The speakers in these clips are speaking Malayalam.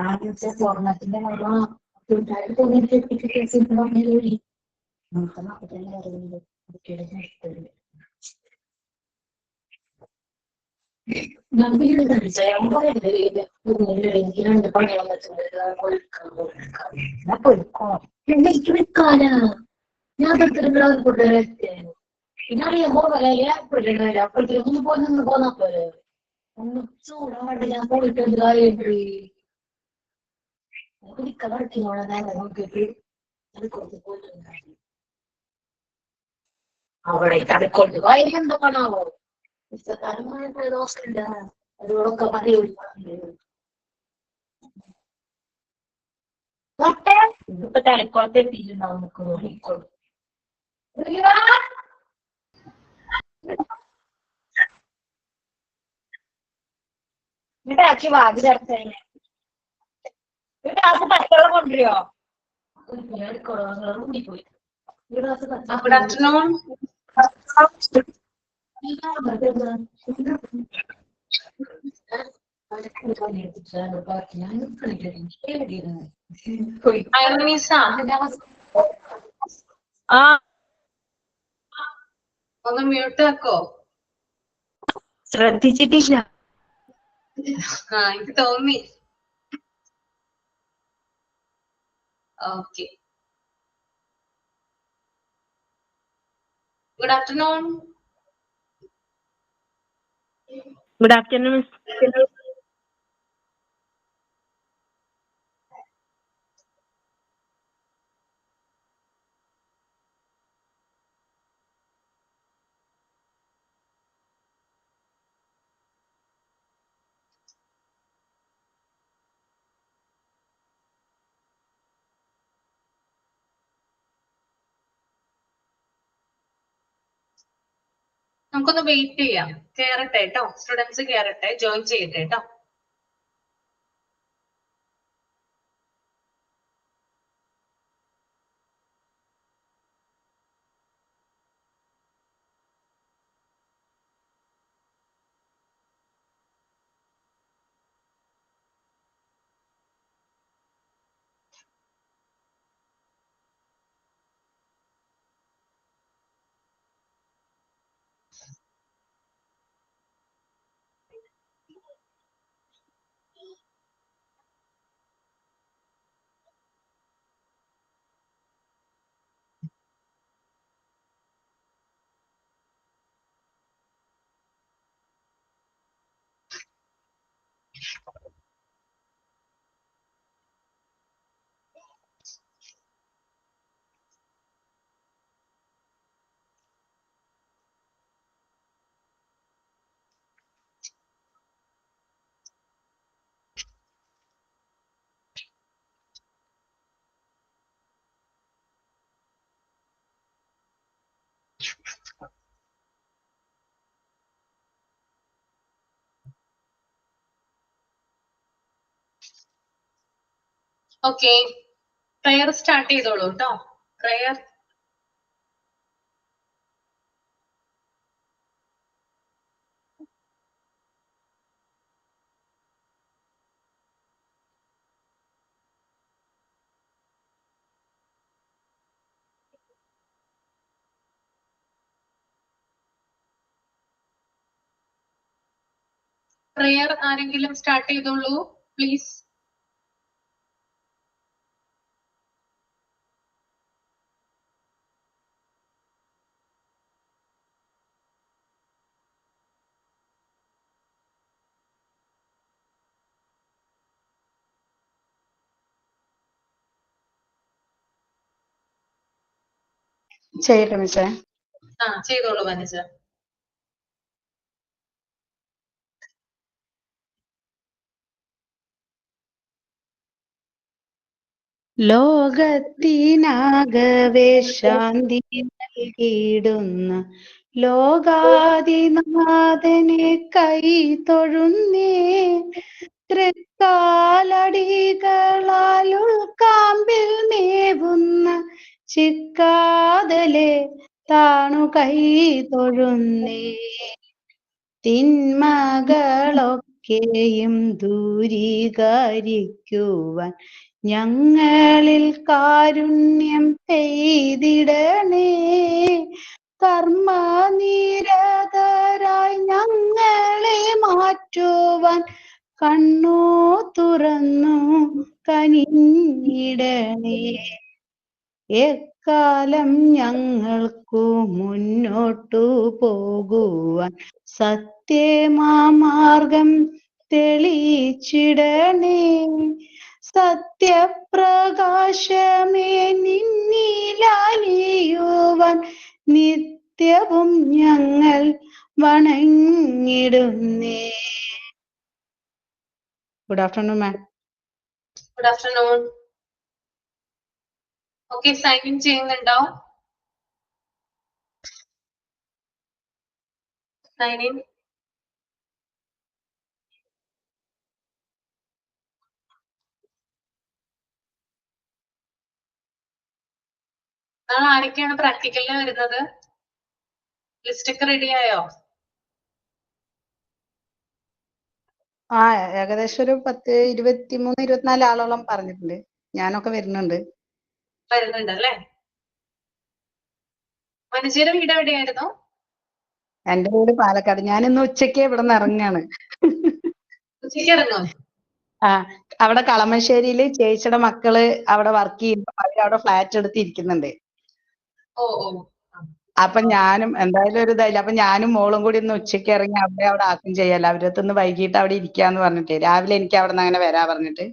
ആദ്യത്തെ സ്വർണത്തിന്റെ തോന്നിട്ട് നമുക്ക് നാട്ടിലെ അറിയുന്നത് പൊയ്ക്കാനാ ഞാൻ കൊണ്ടുവരട്ടെ പിന്നറിയാമോ അപ്പോഴത്തേക്ക് ഒന്ന് പോയി പോന്നാ പോലെ ഒന്ന് ചൂടാണ്ട് ഞാൻ പോയിട്ട് കുടിക്കവർക്കിനോടെ നേരെ നോക്കിയിട്ട് അത് കൊണ്ട് പോയിട്ടുണ്ടായിരുന്നു അവിടെ തടക്കൊണ്ട് പോയി എന്തോ കാണാവോ പുസ്തകാലമായിട്ട് ദോഷമില്ല അതുകൊണ്ടൊക്കെ പറയൂല ഇപ്പൊ തലക്കോളത്തെ എത്തിയിട്ടുണ്ടാവും നമുക്ക് നോക്കിക്കോളും എന്നിട്ട് ആക്കി വാതി ചേർത്തന്നെ എന്നിട്ട് ആൾക്ക് പച്ചവെള്ളം കൊണ്ടുവരുമോ പോയി Good afternoon. ഒന്ന് മ്യൂട്ട് ആക്കോ ശ്രദ്ധിച്ചിട്ടില്ല എനിക്ക് തോന്നി okay good afternoon good afternoon നമുക്കൊന്ന് വെയിറ്റ് ചെയ്യാം കേറട്ടെ കേട്ടോ സ്റ്റുഡൻസ് കേറട്ടെ ജോയിൻ ചെയ്യട്ടെ കേട്ടോ ഓക്കെ പ്രയർ സ്റ്റാർട്ട് ചെയ്തോളൂ കേട്ടോ പ്രയർ പ്രയർ ആരെങ്കിലും സ്റ്റാർട്ട് ചെയ്തോളൂ പ്ലീസ് ചെയ്യട്ടെ മിസ്സേ ചെയ്തോളൂ വനജ ലോകത്തിനാകവേ ശാന്തി നൽകിയിടുന്ന ലോകാദിനാഥനെ കൈ തൊഴുന്നേ തൃക്കാലടികളാൽ ഉൾക്കാമ്പിൽ മേവുന്ന ചിക്കാതലെ താണു കൈ തൊഴുന്നേ തിന്മകളൊക്കെ ഒക്കെയും ദൂരീകരിക്കുവാൻ ഞങ്ങളിൽ കാരുണ്യം പെയ്തിടണേ. കർമ്മനിരതരായി ഞങ്ങളെ മാറ്റുവാൻ കണ്ണു തുറന്നു കനിഞ്ഞിടണേ. എക്കാലം ഞങ്ങൾക്കു മുന്നോട്ടു പോകുവാൻ സത്യമാർഗം തെളിയിച്ചിടണേ. സത്യപ്രകാശമേ നിന്നിലലിയുവാൻ നിത്യവും ഞങ്ങൾ വണങ്ങിടുന്നേ. Good afternoon ma'am. Good afternoon. Okay, sign in ചെയ്യുന്നുണ്ടോ? Sign in. നാളെ ആരൊക്കെയാണ് പ്രാക്ടിക്കലിന് വരുന്നത്? ലിസ്റ്റ് ഒക്കെ റെഡി ആയോ? ആ, ഏകദേശം ഒരു 10, 23, 24 ആളോളം പറഞ്ഞിട്ടുണ്ട്. ഞാനൊക്കെ വരുന്നുണ്ട്. അല്ലേ? മനുഷ്യരുടെ വീട് എവിടെയായിരുന്നു? എന്റെ വീട് പാലക്കാട്. ഞാൻ ഇന്ന് ഉച്ചയ്ക്ക് ഇവിടെ നിന്ന് ഇറങ്ങാണ്. ഉച്ചയ്ക്ക് ഇറങ്ങും? ആ, അവിടെ കളമശ്ശേരിയില് ചേച്ചിയുടെ മക്കള് അവിടെ വർക്ക് ചെയ്യുമ്പോൾ അവരവിടെ ഫ്ലാറ്റ് എടുത്തിരിക്കുന്നുണ്ട്. ഓ ഓ. അപ്പൊ ഞാനും എന്തായാലും ഒരു ഇതായില്ല. അപ്പൊ ഞാനും മോളും കൂടി ഇന്ന് ഉച്ചയ്ക്ക് ഇറങ്ങി അവിടെ ആക്കും ചെയ്യാലോ. അവരടുത്ത് വൈകിട്ട് അവിടെ ഇരിക്കാന്ന് പറഞ്ഞിട്ട് രാവിലെ എനിക്ക് അവിടെ നിന്ന് അങ്ങനെ വരാ പറഞ്ഞിട്ട്.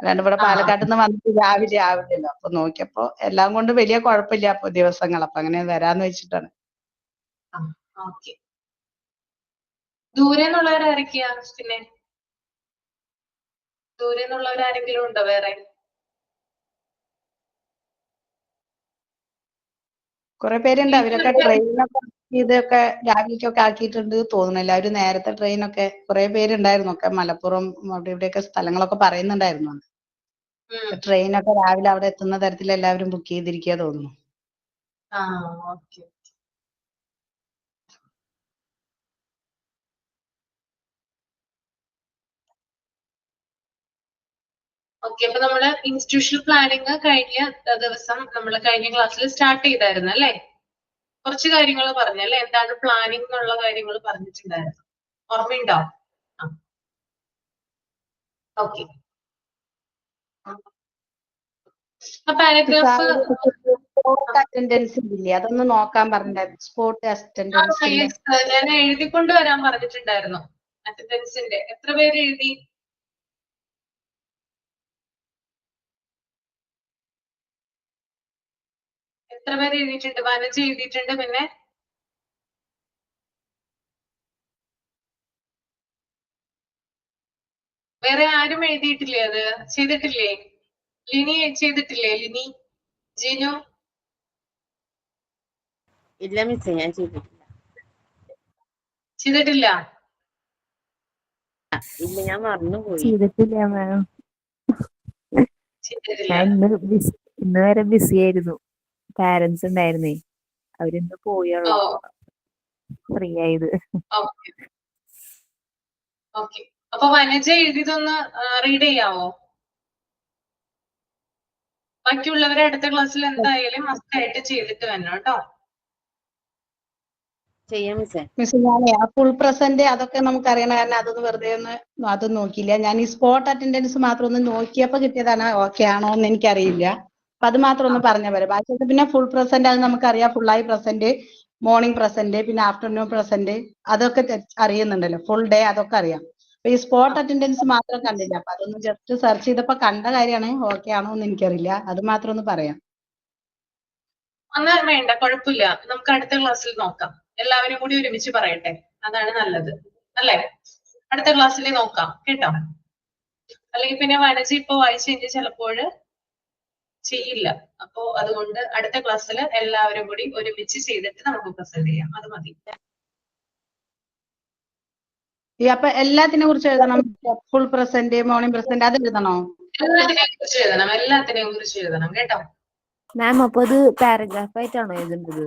അല്ലാണ്ട് ഇവിടെ പാലക്കാട്ടിൽ നിന്ന് വന്നിട്ട് രാവിലെ ആവില്ലല്ലോ. അപ്പൊ നോക്കിയപ്പോ എല്ലാം കൊണ്ട് വലിയ കുഴപ്പമില്ല അപ്പൊ ദിവസങ്ങൾ. അപ്പൊ അങ്ങനെ വരാന്ന് വെച്ചിട്ടാണ്. ദൂരെ നിന്നുള്ളവരാരൊക്കെയാ? പിന്നെ ദൂരെ നിന്നുള്ളവരാരെങ്കിലും ഉണ്ടോ വേറെ? കുറെ പേരുണ്ട്. അവരൊക്കെ ട്രെയിനൊക്കെ ഇതൊക്കെ രാവിലേക്കൊക്കെ ആക്കിയിട്ടുണ്ട് തോന്നുന്നു. എല്ലാവരും നേരത്തെ ട്രെയിനൊക്കെ കുറെ പേരുണ്ടായിരുന്നു. ഒക്കെ മലപ്പുറം അവിടെ ഇവിടെയൊക്കെ സ്ഥലങ്ങളൊക്കെ പറയുന്നുണ്ടായിരുന്നു. ട്രെയിനൊക്കെ രാവിലെ അവിടെ എത്തുന്ന തരത്തിൽ എല്ലാവരും ബുക്ക് ചെയ്തിരിക്കുക തോന്നുന്നു. ഓക്കെ, അപ്പൊ നമ്മള് ഇൻസ്റ്റിറ്റ്യൂഷണൽ പ്ലാനിങ് കഴിഞ്ഞ ദിവസം നമ്മൾ കഴിഞ്ഞ ക്ലാസ്സിൽ സ്റ്റാർട്ട് ചെയ്തായിരുന്നു അല്ലേ? കുറച്ച് കാര്യങ്ങൾ പറഞ്ഞല്ലേ? എന്താണ് പ്ലാനിങ് എന്നുള്ള കാര്യങ്ങൾ പറഞ്ഞിട്ടുണ്ടായിരുന്നു. ഓർമ്മയുണ്ടോ? ഓക്കെ. പാരഗ്രാഫ് അറ്റൻഡൻസ് ഇല്ലേ, അതൊന്ന് നോക്കാൻ പറഞ്ഞിട്ടുണ്ടായിരുന്നു. സ്പോട്ട് അറ്റൻഡൻസ് ഞാൻ എഴുതിക്കൊണ്ട് വരാൻ പറഞ്ഞിട്ടുണ്ടായിരുന്നു. അറ്റൻഡൻസിന്റെ എത്ര പേര് എഴുതി? എത്ര പേര് എഴുതിയിട്ടുണ്ട്? 15 എഴുതിയിട്ടുണ്ട്. പിന്നെ വേറെ ആരും എഴുതിയിട്ടില്ലേ? അത് ചെയ്തിട്ടില്ലേ? ലിനി ചെയ്തിട്ടില്ലേ? ലിനി, ജിനു? ഇല്ല മിസ്സേ, ഞാൻ ചെയ്തിട്ടില്ല. ചെയ്തിട്ടില്ല? ഇല്ല, ഞാൻ മറന്നുപോയി. ചെയ്തിട്ടില്ല മാം. ഞാൻ ഇന്ന് വരെ ബിസി ആയിരുന്നു. പാരന്റ്സ് ഉണ്ടായിരുന്നേ, അവരിന്ന് പോയുള്ളൂ. ഫ്രീ ആയത്. ഓക്കെ. അപ്പൊ വനജ എഴുതിയതൊന്ന് റീഡ് ചെയ്യാവോ? ബാക്കിയുള്ളവരെ അടുത്ത ക്ലാസ്സിൽ എന്തായാലും മസ്റ്റ് ആയിട്ട് ചെയ്തിട്ട് വരണം കേട്ടോ. ചെയ്യാം മിസ്സേ. മിസ്, ഞാനേ ആ ഫുൾ പ്രസന്റ് അതൊക്കെ നമുക്ക് അറിയണ കാരണം അതൊന്നും വെറുതെ അതൊന്നും നോക്കിയില്ല. ഞാൻ ഈ സ്പോട്ട് അറ്റൻഡൻസ് മാത്രം ഒന്ന് നോക്കിയപ്പോ കിട്ടിയതാണ്. ഓക്കെ ആണോ എന്ന് എനിക്കറിയില്ല. അപ്പൊ അത് മാത്രം ഒന്ന് പറഞ്ഞാൽ പോരെ. ബാക്കിയൊക്കെ പിന്നെ ഫുൾ പ്രസന്റ് അത് നമുക്കറിയാം. ഫുള്ളായി പ്രസന്റ്, മോർണിംഗ് പ്രസന്റ്, പിന്നെ ആഫ്റ്റർനൂൺ പ്രസന്റ്, അതൊക്കെ അറിയുന്നുണ്ടല്ലോ. ഫുൾ ഡേ അതൊക്കെ അറിയാം. അപ്പൊ ഈ സ്പോട്ട് അറ്റൻഡൻസ് മാത്രം കണ്ടില്ല. അപ്പൊ അതൊന്ന് ജസ്റ്റ് സെർച്ച് ചെയ്തപ്പോ കണ്ട കാര്യമാണ്. ഓക്കെ ആണോ എന്ന് എനിക്കറിയില്ല. അത് മാത്രം ഒന്ന് പറയാം. അന്നേരം വേണ്ട, കുഴപ്പമില്ല. നമുക്ക് അടുത്ത ക്ലാസ്സിൽ നോക്കാം. എല്ലാവരും കൂടി ഒരുമിച്ച് പറയട്ടെ, അതാണ് നല്ലത് അല്ലേ? അടുത്ത ക്ലാസ്സിൽ നോക്കാം കേട്ടോ. അല്ലെങ്കിൽ പിന്നെ വനജ ഇപ്പൊ വായിച്ചു കഴിഞ്ഞാൽ ചിലപ്പോൾ ചെയ്യില്ല. അപ്പോ അതുകൊണ്ട് അടുത്ത ക്ലാസ്സിൽ എല്ലാവരും കൂടി ഒരുമിച്ച് ചെയ്തിട്ട് നമുക്ക് പ്രസന്റ് ചെയ്യാം. അത് മതി. അപ്പൊ എല്ലാത്തിനെ കുറിച്ച് എഴുതണം. ഫുൾ പ്രസന്റ്, മോർണിംഗ് പ്രസന്റ്, അത് എഴുതണോ? എല്ലാത്തിനെയും കുറിച്ച് എഴുതണം കേട്ടോ. മാം, അപ്പൊ അത് പാരഗ്രാഫ് ആയിട്ടാണോ എഴുതേണ്ടത്?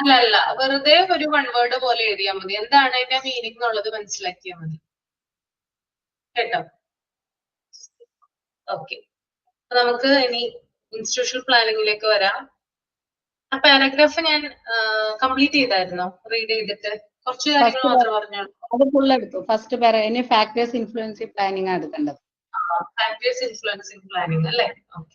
അല്ല, വെറുതെ ഒരു 1 വേർഡ് പോലെ എഴുതിയാൽ മതി. എന്താണ് അതിന്റെ മീനിങ് എന്നുള്ളത് മനസ്സിലാക്കിയാൽ മതി. കേട്ടോ? ഓക്കെ, നമുക്ക് ഇനി ഇൻസ്റ്റിറ്റ്യൂഷണൽ പ്ലാനിങ്ങിലേക്ക് വരാം. ആ പാരഗ്രാഫ് ഞാൻ കംപ്ലീറ്റ് ചെയ്തായിരുന്നോ? റീഡ് ചെയ്തിട്ട് കുറച്ച് കാര്യങ്ങൾ മാത്രം പറഞ്ഞോളൂ. അത് ഫുൾ എടുത്തു. ഫസ്റ്റ് ഇനി ഫാക്ടേഴ്സ് ഇൻഫ്ലുവൻസിങ് പ്ലാനിങ് ആണ് എടുക്കേണ്ടത്. ഫാക്ടേഴ്സ് ഇൻഫ്ലുവൻസിങ് പ്ലാനിങ് അല്ലേ? ഓക്കെ.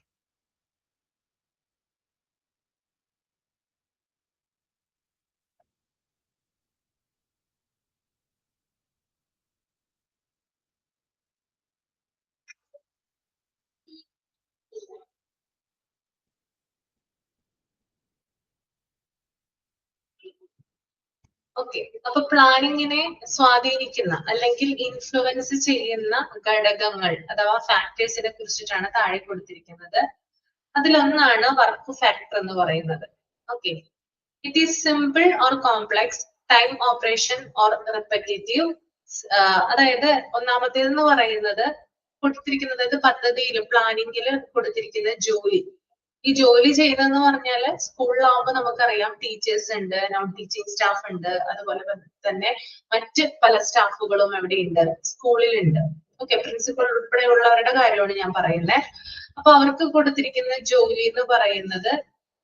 ഓക്കെ, അപ്പൊ പ്ലാനിങ്ങിനെ സ്വാധീനിക്കുന്ന അല്ലെങ്കിൽ ഇൻഫ്ലുവൻസ് ചെയ്യുന്ന ഘടകങ്ങൾ അഥവാ ഫാക്ടേഴ്സിനെ കുറിച്ചിട്ടാണ് താഴെ കൊടുത്തിരിക്കുന്നത്. അതിലൊന്നാണ് വർക്ക് ഫാക്ടർ എന്ന് പറയുന്നത്. Okay, it is simple or complex, time operation or repetitive. അതായത് ഒന്നാമത്തേതെന്ന് പറയുന്നത് കൊടുത്തിരിക്കുന്നത് പദ്ധതിയിലും പ്ലാനിങ്ങിലും കൊടുത്തിരിക്കുന്ന ജോലി. ഈ ജോലി ചെയ്തെന്ന് പറഞ്ഞാല് സ്കൂളിലാവുമ്പോൾ നമുക്കറിയാം ടീച്ചേഴ്സ് ഉണ്ട്, നോൺ ടീച്ചിങ് സ്റ്റാഫ് ഉണ്ട്, അതുപോലെ തന്നെ മറ്റ് പല സ്റ്റാഫുകളും എവിടെ ഉണ്ട്, സ്കൂളിലുണ്ട്. ഓക്കെ, പ്രിൻസിപ്പൽ ഉൾപ്പെടെയുള്ളവരുടെ കാര്യമാണ് ഞാൻ പറയുന്നത്. അപ്പൊ അവർക്ക് കൊടുത്തിരിക്കുന്ന ജോലി എന്ന് പറയുന്നത്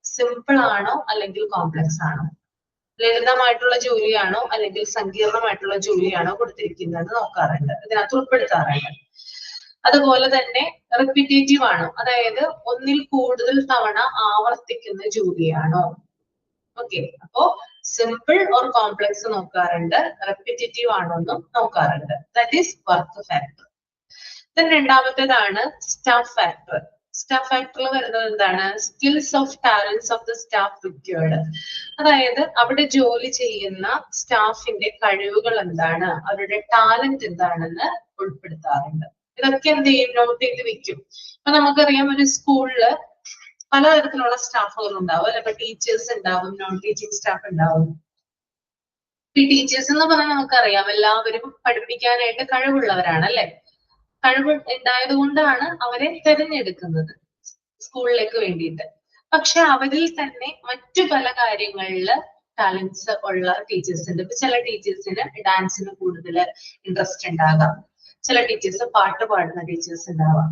സിമ്പിൾ ആണോ അല്ലെങ്കിൽ കോംപ്ലക്സ് ആണോ, ലളിതമായിട്ടുള്ള ജോലിയാണോ അല്ലെങ്കിൽ സങ്കീർണമായിട്ടുള്ള ജോലിയാണോ കൊടുത്തിരിക്കുന്നത് നോക്കാറുണ്ട്, ഇതിനകത്ത് ഉൾപ്പെടുത്താറുണ്ട്. അതുപോലെ തന്നെ റിപ്പീറ്റേറ്റീവ് ആണോ, അതായത് ഒന്നിൽ കൂടുതൽ തവണ ആവർത്തിക്കുന്ന ജോലിയാണോ. ഓക്കെ, അപ്പോ സിമ്പിൾ ഓർ കോംപ്ലക്സ് നോക്കാറുണ്ട്, റിപ്പീറ്റേറ്റീവ് ആണോ എന്നും നോക്കാറുണ്ട്. That is work factor. രണ്ടാമത്തേതാണ് സ്റ്റാഫ് ഫാക്ടർ. സ്റ്റാഫ് ഫാക്ടറിൽ വരുന്നത് എന്താണ്? Skills of talents of the staff required. അതായത് അവിടെ ജോലി ചെയ്യുന്ന സ്റ്റാഫിന്റെ കഴിവുകൾ എന്താണ്, അവരുടെ ടാലന്റ് എന്താണെന്ന് ഉൾപ്പെടുത്താറുണ്ട്. ഇതൊക്കെ എന്ത് ചെയ്യും? നോട്ട് ചെയ്ത് വെക്കും. അപ്പൊ നമുക്കറിയാം ഒരു സ്കൂളില് പലതരത്തിലുള്ള സ്റ്റാഫുകൾ ഉണ്ടാവും അല്ലെ. ഇപ്പൊ ടീച്ചേഴ്സ് ഉണ്ടാവും, നോൺ ടീച്ചിങ് സ്റ്റാഫ് ഉണ്ടാവും. ഈ ടീച്ചേഴ്സ് എന്ന് പറഞ്ഞാൽ നമുക്കറിയാം എല്ലാവരും പഠിപ്പിക്കാനായിട്ട് കഴിവുള്ളവരാണ് അല്ലെ. കഴിവ് ഉണ്ടായത് കൊണ്ടാണ് അവരെ തിരഞ്ഞെടുക്കുന്നത് സ്കൂളിലേക്ക് വേണ്ടിയിട്ട്. പക്ഷെ അവരിൽ തന്നെ മറ്റു പല കാര്യങ്ങളില് ടാലൻസ് ഉള്ള ടീച്ചേഴ്സ് ഉണ്ട്. ഇപ്പൊ ചില ടീച്ചേഴ്സിന് ഡാൻസിന് കൂടുതൽ ഇൻട്രസ്റ്റ് ഉണ്ടാകാം, ചില ടീച്ചേഴ്സ് പാട്ട് പാടുന്ന ടീച്ചേഴ്സ് ഉണ്ടാവാം.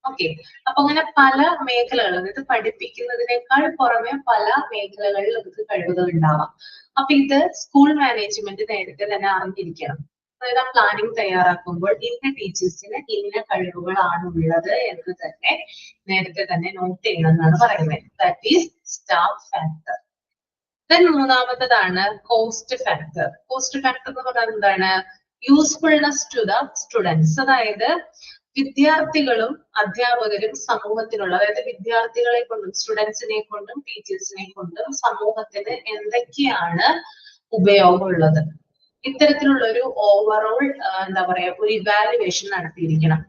ഓക്കെ, അപ്പൊ അങ്ങനെ പല മേഖലകൾ, അതായത് പഠിപ്പിക്കുന്നതിനേക്കാൾ പുറമെ പല മേഖലകളിൽ അവർക്ക് കഴിവുകൾ ഉണ്ടാവാം. അപ്പൊ ഇത് സ്കൂൾ മാനേജ്മെന്റ് നേരത്തെ തന്നെ അറിഞ്ഞിരിക്കണം. അതായത് ആ പ്ലാനിങ് തയ്യാറാക്കുമ്പോൾ ഇന്ന ടീച്ചേഴ്സിന് ഇന്ന കഴിവുകളാണ് ഉള്ളത് എന്ന് തന്നെ നേരത്തെ തന്നെ നോട്ട് ചെയ്യണം എന്നാണ് പറയുന്നത്. That is staff factor. മൂന്നാമത്തതാണ് കോസ്റ്റ് ഫാക്ടർ. കോസ്റ്റ് ഫാക്ടർ എന്ന് പറഞ്ഞാൽ എന്താണ്? Usefulness to the students. അതായത് വിദ്യാർത്ഥികളും അധ്യാപകരും സമൂഹത്തിനുള്ള, അതായത് വിദ്യാർത്ഥികളെ കൊണ്ടും സ്റ്റുഡൻസിനെ കൊണ്ടും ടീച്ചേഴ്സിനെ കൊണ്ടും സമൂഹത്തിന് എന്തൊക്കെയാണ് ഉപയോഗമുള്ളത്, ഇത്തരത്തിലുള്ള ഒരു ഓവറോൾ എന്താ പറയാ ഒരു ഇവാലുവേഷൻ നടത്തിയിരിക്കണം.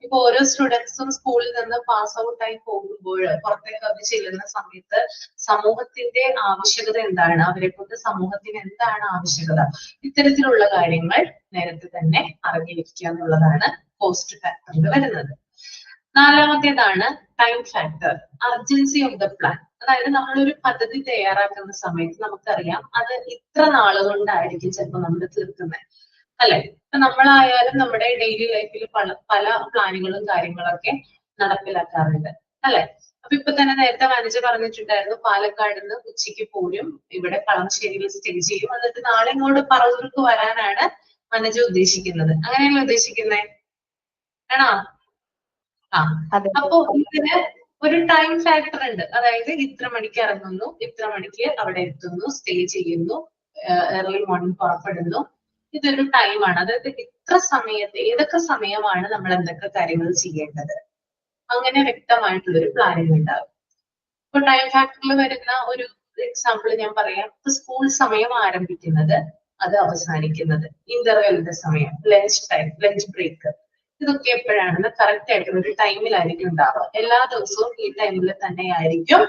ഇപ്പൊ ഓരോ സ്റ്റുഡൻസും സ്കൂളിൽ നിന്ന് പാസ് ഔട്ട് ആയി പോകുമ്പോൾ പുറത്തേക്ക് അവർ ചെല്ലുന്ന സമയത്ത് സമൂഹത്തിന്റെ ആവശ്യകത എന്താണ്, അവരെ കൊണ്ട് സമൂഹത്തിന് എന്താണ് ആവശ്യകത, ഇത്തരത്തിലുള്ള കാര്യങ്ങൾ നേരത്തെ തന്നെ അറിഞ്ഞിരിക്കുക എന്നുള്ളതാണ് കോസ്റ്റ് ഫാക്ടറിൽ വരുന്നത്. നാലാമത്തേതാണ് time factor, urgency of the plan. അതായത് നമ്മളൊരു പദ്ധതി തയ്യാറാക്കുന്ന സമയത്ത് നമുക്കറിയാം അത് ഇത്ര നാളുകൊണ്ടായിരിക്കും ചിലപ്പോൾ നമ്മൾ തീർക്കുന്നത് അല്ലെ. ഇപ്പൊ നമ്മളായാലും നമ്മുടെ ഡെയിലി ലൈഫിൽ പല പ്ലാനുകളും കാര്യങ്ങളൊക്കെ നടപ്പിലാക്കാറുണ്ട് അല്ലെ. അപ്പൊ ഇപ്പൊ തന്നെ നേരത്തെ മാനേജർ പറഞ്ഞിട്ടുണ്ടായിരുന്നു പാലക്കാട് നിന്ന് ഉച്ചയ്ക്ക് പോരും, ഇവിടെ കളമശ്ശേരിയിൽ സ്റ്റേ ചെയ്യും, എന്നിട്ട് നാളെ ഇങ്ങോട്ട് പറവൂർക്ക് വരാനാണ് മാനേജർ ഉദ്ദേശിക്കുന്നത്. അങ്ങനെയല്ലേ ഉദ്ദേശിക്കുന്നേ? ആണോ? ആ, അപ്പൊ ഇതിന് ഒരു ടൈം ഫാക്ടർ ഉണ്ട്. അതായത് ഇത്ര മണിക്ക് ഇറങ്ങുന്നു, ഇത്ര മണിക്ക് അവിടെ എത്തുന്നു, സ്റ്റേ ചെയ്യുന്നു, ഏർലി മോർണിംഗ് പുറപ്പെടുന്നു. ഇതൊരു ടൈമാണ്. അതായത് ഇത്ര സമയത്ത് ഏതൊക്കെ സമയമാണ് നമ്മൾ എന്തൊക്കെ കാര്യങ്ങൾ ചെയ്യേണ്ടത്, അങ്ങനെ വ്യക്തമായിട്ടുള്ളൊരു പ്ലാനിങ് ഉണ്ടാകും. ഇപ്പൊ ടൈം ഫാക്ടറിൽ വരുന്ന ഒരു എക്സാമ്പിൾ ഞാൻ പറയാം. ഇപ്പൊ സ്കൂൾ സമയം ആരംഭിക്കുന്നത്, അത് അവസാനിക്കുന്നത്, ഇന്റർവെല്ലിന്റെ സമയം, ലഞ്ച് ടൈം, ലഞ്ച് ബ്രേക്ക്, ഇതൊക്കെ എപ്പോഴാണെന്ന് കറക്റ്റ് ആയിട്ടുള്ള ഒരു ടൈമിലായിരിക്കും ഉണ്ടാവുക. എല്ലാ ദിവസവും ഈ ടൈമിൽ തന്നെ ആയിരിക്കും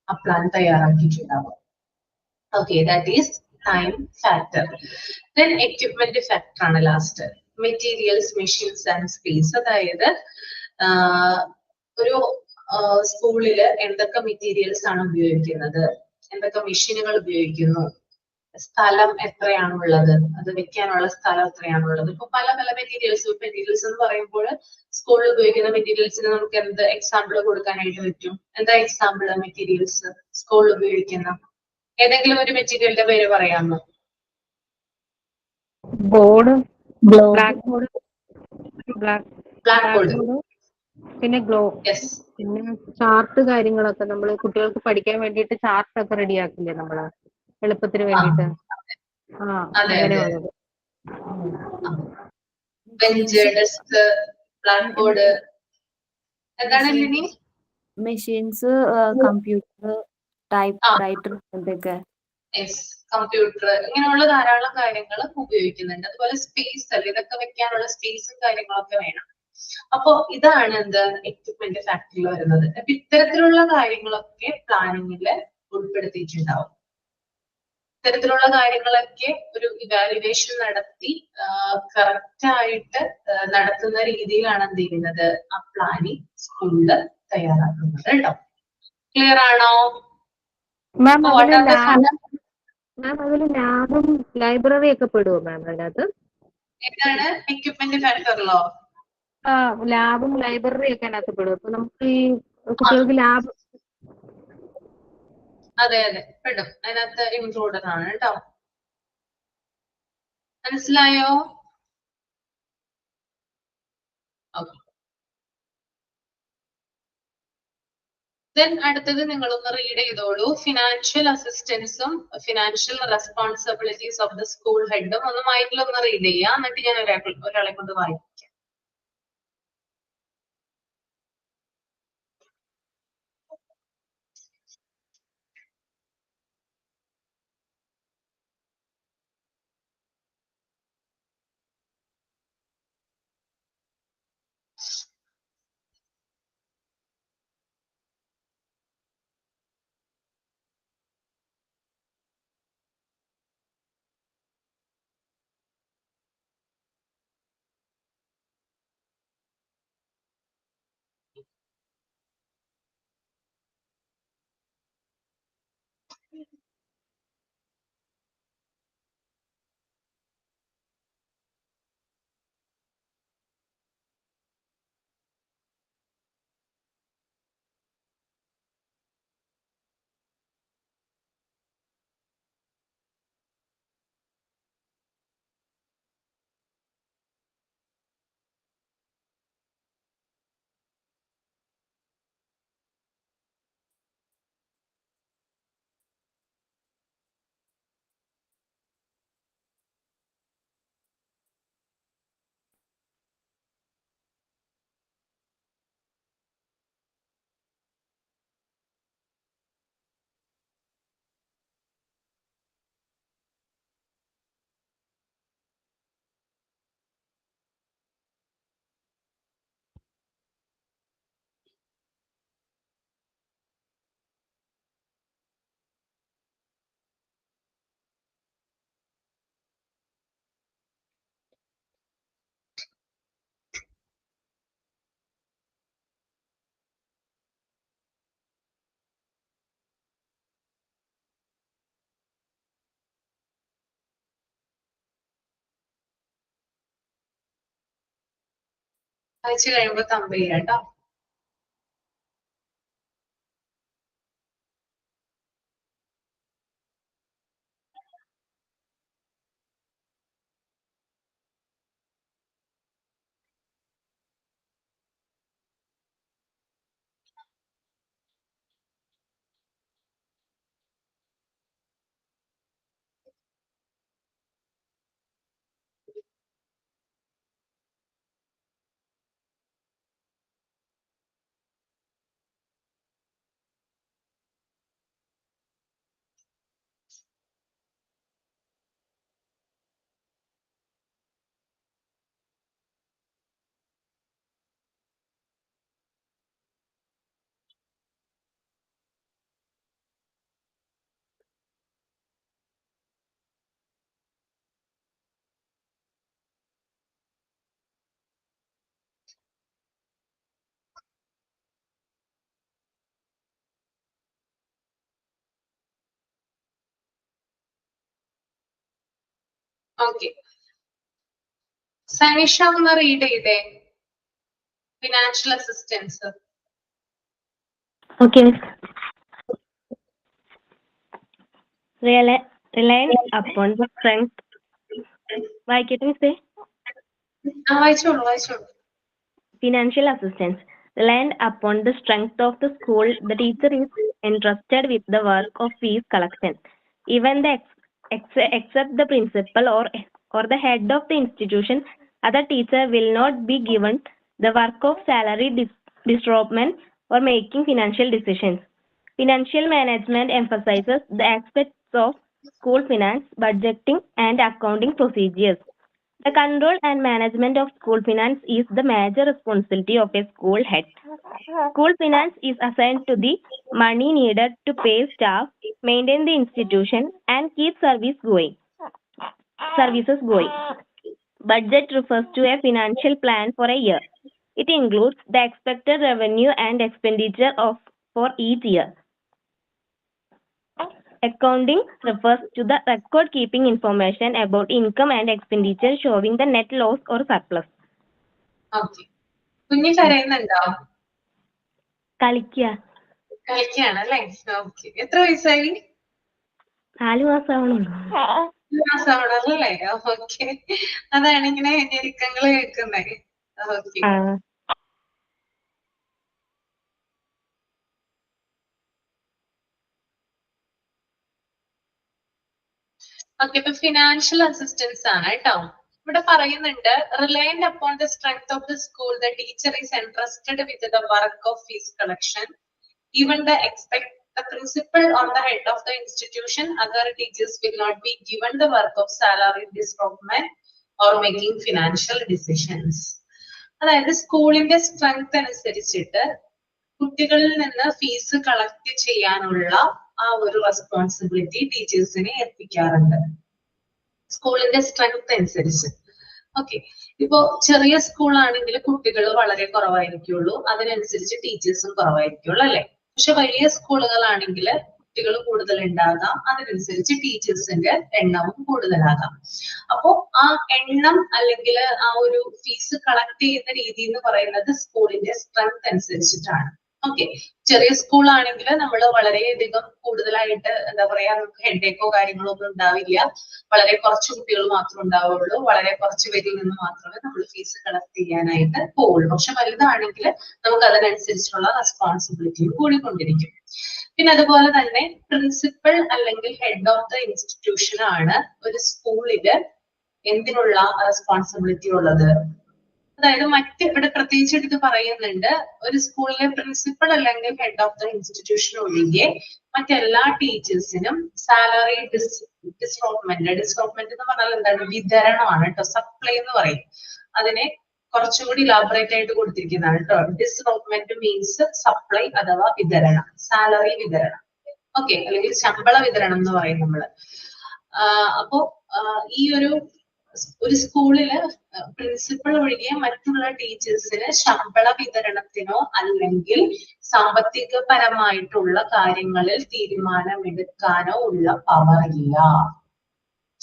ആ പ്ലാൻ തയ്യാറാക്കിയിട്ടുണ്ടാവുക. Okay, that is time factor. Then equipment factor ആണ് last. Materials, machines and space. അതായത് ഒരു സ്കൂളില് എന്തൊക്കെ മെറ്റീരിയൽസ് ആണ് ഉപയോഗിക്കുന്നത്, എന്തൊക്കെ മെഷീനുകൾ ഉപയോഗിക്കുന്നു, സ്ഥലം എത്രയാണുള്ളത്, അത് വെക്കാനുള്ള സ്ഥലം എത്രയാണുള്ളത്. ഇപ്പൊ പല പല മെറ്റീരിയൽസ് എന്ന് പറയുമ്പോൾ സ്കൂളിൽ ഉപയോഗിക്കുന്ന മെറ്റീരിയൽസിന് നമുക്ക് എന്ത് എക്സാമ്പിൾ കൊടുക്കാനായിട്ട് പറ്റും? എന്താ എക്സാമ്പിൾ മെറ്റീരിയൽസ് സ്കൂളിൽ ഉപയോഗിക്കുന്ന ഏതെങ്കിലും ഒരു മെറ്റീരിയലിന്റെ പേര് പറയാമോ? Board, globe. Black board, black black board. Board, പിന്നെ ഗ്ലോ, യെസ്. പിന്നെ ചാർട്ട് കാര്യങ്ങളൊക്കെ നമ്മൾ കുട്ടികൾക്ക് പഠിക്കാൻ വേണ്ടിയിട്ട് ചാർട്ട് ഒക്കെ റെഡിയാക്കില്ലേ നമ്മള് എളുപ്പത്തിന് വേണ്ടിയിട്ട്. ആ അതെ അതെ. അങ്ങനെയുള്ളത്. Bench, desk, black board. എന്താണ് Lini? Machines, computer, typewriter എന്തൊക്കെ. യെസ്, കമ്പ്യൂട്ടർ, ഇങ്ങനെയുള്ള ധാരാളം കാര്യങ്ങൾ ഉപയോഗിക്കുന്നുണ്ട്. അതുപോലെ സ്പേസ് അല്ലേ, ഇതൊക്കെ വെക്കാനുള്ള സ്പേസും കാര്യങ്ങളൊക്കെ വേണം. അപ്പോ ഇതാണ് എന്ത് എക്വിപ്മെന്റ് ഫാക്ടറിയിൽ വരുന്നത്. അപ്പൊ ഇത്തരത്തിലുള്ള കാര്യങ്ങളൊക്കെ പ്ലാനിങ്ങിൽ ഉൾപ്പെടുത്തിയിട്ടുണ്ടാവും. ഇത്തരത്തിലുള്ള കാര്യങ്ങളൊക്കെ ഒരു ഇവാലുവേഷൻ നടത്തി കറക്റ്റ് ആയിട്ട് നടത്തുന്ന രീതിയിലാണ് എന്ത് ചെയ്യുന്നത്, ആ പ്ലാനിങ് സ്കൂളില് തയ്യാറാക്കുന്നത് കേട്ടോ. ക്ലിയർ ആണോ? മാം What അതില് are the മാം അതില് ലാബും ലൈബ്രറി ഒക്കെ പെടുവോ മാം അതിനകത്ത്? എന്താണ് എക്വിപ്മെന്റ് ഫാക്ടറിലോ? ലാബും ലൈബ്രറി ഒക്കെ അതിനകത്ത് പെടും. അപ്പൊ നമുക്ക് ഈ കുട്ടികൾക്ക് ലാബ്. അതെ അതെ പെടും, അതിനകത്ത് ഇൻക്ലൂഡഡ് ആണ് കേട്ടോ. മനസ്സിലായോ? ഓക്കെ. ദെൻ അടുത്തത് നിങ്ങളൊന്ന് റീഡ് ചെയ്തോളൂ. ഫിനാൻഷ്യൽ അസിസ്റ്റൻസും financial responsibilities of the school ഹെഡും ഒന്ന് മൈൻഡിലൊന്ന് റീഡ് ചെയ്യാം. എന്നിട്ട് ഞാൻ ഒരാളെ കൊണ്ട് വായിക്കാം. വായിച്ചു കഴിയുമ്പോൾ തമ്പ് ചെയ്യാം കേട്ടോ. ഓക്കെ, സനിഷ ഒന്ന് റീഡ് ചെയ്തേ financial assistance. Okay. Reliant upon the strength. വായിക്കട്ടെ മിസ്സേ? വായിച്ചോളൂ. Financial assistance. Reliant upon the strength of the school, the teacher is entrusted with the work of fees collection. Even except the principal or the head of the institution, other teacher will not be given the work of salary disbursement or making financial decisions. Financial management emphasizes the aspects of school finance, budgeting, and accounting procedures. The control and management of school finance is the major responsibility of a school head. School finance is assigned to the money needed to pay staff, maintain the institution, and keep services going. Budget refers to a financial plan for a year. It includes the expected revenue and expenditure for each year. Accounting refers to the record keeping information about income and expenditure showing the net loss or surplus. Okay, കുഞ്ഞി കരയുന്നുണ്ടോ? കളിക്കുകയാണല്ലേ? ഓക്കെ, എത്ര വയസ്സായി? 4 മാസമാവണുള്ളൂ. മാസമാണല്ലേ? ഓക്കെ, അതാണ് ഇങ്ങനെ ഞെരുക്കങ്ങൾ കേൾക്കുന്നത്. ഓക്കെ, ഓക്കെ, ഇപ്പൊ ഫിനാൻഷ്യൽ അസിസ്റ്റൻസ് ആണ് കേട്ടോ. ഇവിടെ പറയുന്നുണ്ട്, reliant upon the strength of the school the teacher is entrusted with the work of fees collection. Even the principal or the head of the institution, other teachers will not be given the work of salary disbursement or making financial decisions. അതായത് സ്കൂളിന്റെ സ്ട്രെങ്ത് അനുസരിച്ചിട്ട് കുട്ടികളിൽ നിന്ന് ഫീസ് കളക്ട് ചെയ്യാനുള്ള ആ ഒരു റെസ്പോൺസിബിലിറ്റി ടീച്ചേഴ്സിനെ ഏൽപ്പിക്കാറുണ്ട് സ്കൂളിന്റെ സ്ട്രെങ്ത് അനുസരിച്ച്. ഓക്കെ, ഇപ്പോ ചെറിയ സ്കൂൾ ആണെങ്കിൽ കുട്ടികൾ വളരെ കുറവായിരിക്കുള്ളൂ, അതിനനുസരിച്ച് ടീച്ചേഴ്സും കുറവായിരിക്കുള്ളൂ അല്ലെ. പക്ഷെ വലിയ സ്കൂളുകളാണെങ്കിൽ കുട്ടികൾ കൂടുതൽ ഉണ്ടാകാം, അതിനനുസരിച്ച് ടീച്ചേഴ്സിന്റെ എണ്ണവും കൂടുതലാകാം. അപ്പോ ആ എണ്ണം അല്ലെങ്കിൽ ആ ഒരു ഫീസ് കളക്ട് ചെയ്യുന്ന രീതി എന്ന് പറയുന്നത് സ്കൂളിന്റെ സ്ട്രെങ്ത് അനുസരിച്ചിട്ടാണ്. ഓക്കെ, ചെറിയ സ്കൂൾ ആണെങ്കിൽ നമ്മൾ വളരെയധികം കൂടുതലായിട്ട് എന്താ പറയാ, നമുക്ക് ഹെഡേക്കോ കാര്യങ്ങളോ ഒന്നും ഉണ്ടാവില്ല, വളരെ കുറച്ച് കുട്ടികൾ മാത്രമേ ഉണ്ടാവുള്ളൂ, വളരെ കുറച്ച് പേരിൽ നിന്ന് മാത്രമേ നമ്മൾ ഫീസ് കളക്ട് ചെയ്യാനായിട്ട് പോവുള്ളൂ. പക്ഷെ വലുതാണെങ്കിൽ നമുക്ക് അതിനനുസരിച്ചുള്ള റെസ്പോൺസിബിലിറ്റിയും കൂടിക്കൊണ്ടിരിക്കും. പിന്നെ അതുപോലെ തന്നെ പ്രിൻസിപ്പൽ അല്ലെങ്കിൽ ഹെഡ് ഓഫ് ദ ഇൻസ്റ്റിറ്റ്യൂഷൻ ആണ് ഒരു സ്കൂളില് എന്തിനുള്ള റെസ്പോൺസിബിലിറ്റി ഉള്ളത്. അതായത് ഇവിടെ പ്രത്യേകിച്ച് എടുത്ത് പറയുന്നുണ്ട്, ഒരു സ്കൂളിലെ പ്രിൻസിപ്പൽ അല്ലെങ്കിൽ ഹെഡ് ഓഫ് ദ ഇൻസ്റ്റിറ്റ്യൂഷൻ ഒഴികെ മറ്റെല്ലാ ടീച്ചേഴ്സിനും സാലറി ഡിസ്ട്രോപ്മെന്റ് എന്ന് പറഞ്ഞാൽ എന്താണ്, വിതരണമാണ് കേട്ടോ. സപ്ലൈ എന്ന് പറയും അതിനെ, കുറച്ചുകൂടി ഇലാബറേറ്റ് ആയിട്ട് കൊടുത്തിരിക്കുന്നതാണ് കേട്ടോ. ഡിസ്ട്രോപ്മെന്റ് മീൻസ് സപ്ലൈ അഥവാ വിതരണം, സാലറി വിതരണം. ഓക്കെ, അല്ലെങ്കിൽ ശമ്പള വിതരണം എന്ന് പറയും നമ്മള്. അപ്പോ ഈ ഒരു സ്കൂളില് പ്രിൻസിപ്പൽ ഒഴികെ മറ്റുള്ള ടീച്ചേഴ്സിന് ശമ്പള വിതരണത്തിനോ അല്ലെങ്കിൽ സാമ്പത്തികപരമായിട്ടുള്ള കാര്യങ്ങളിൽ തീരുമാനമെടുക്കാനോ ഉള്ള പവർ ഇല്ല.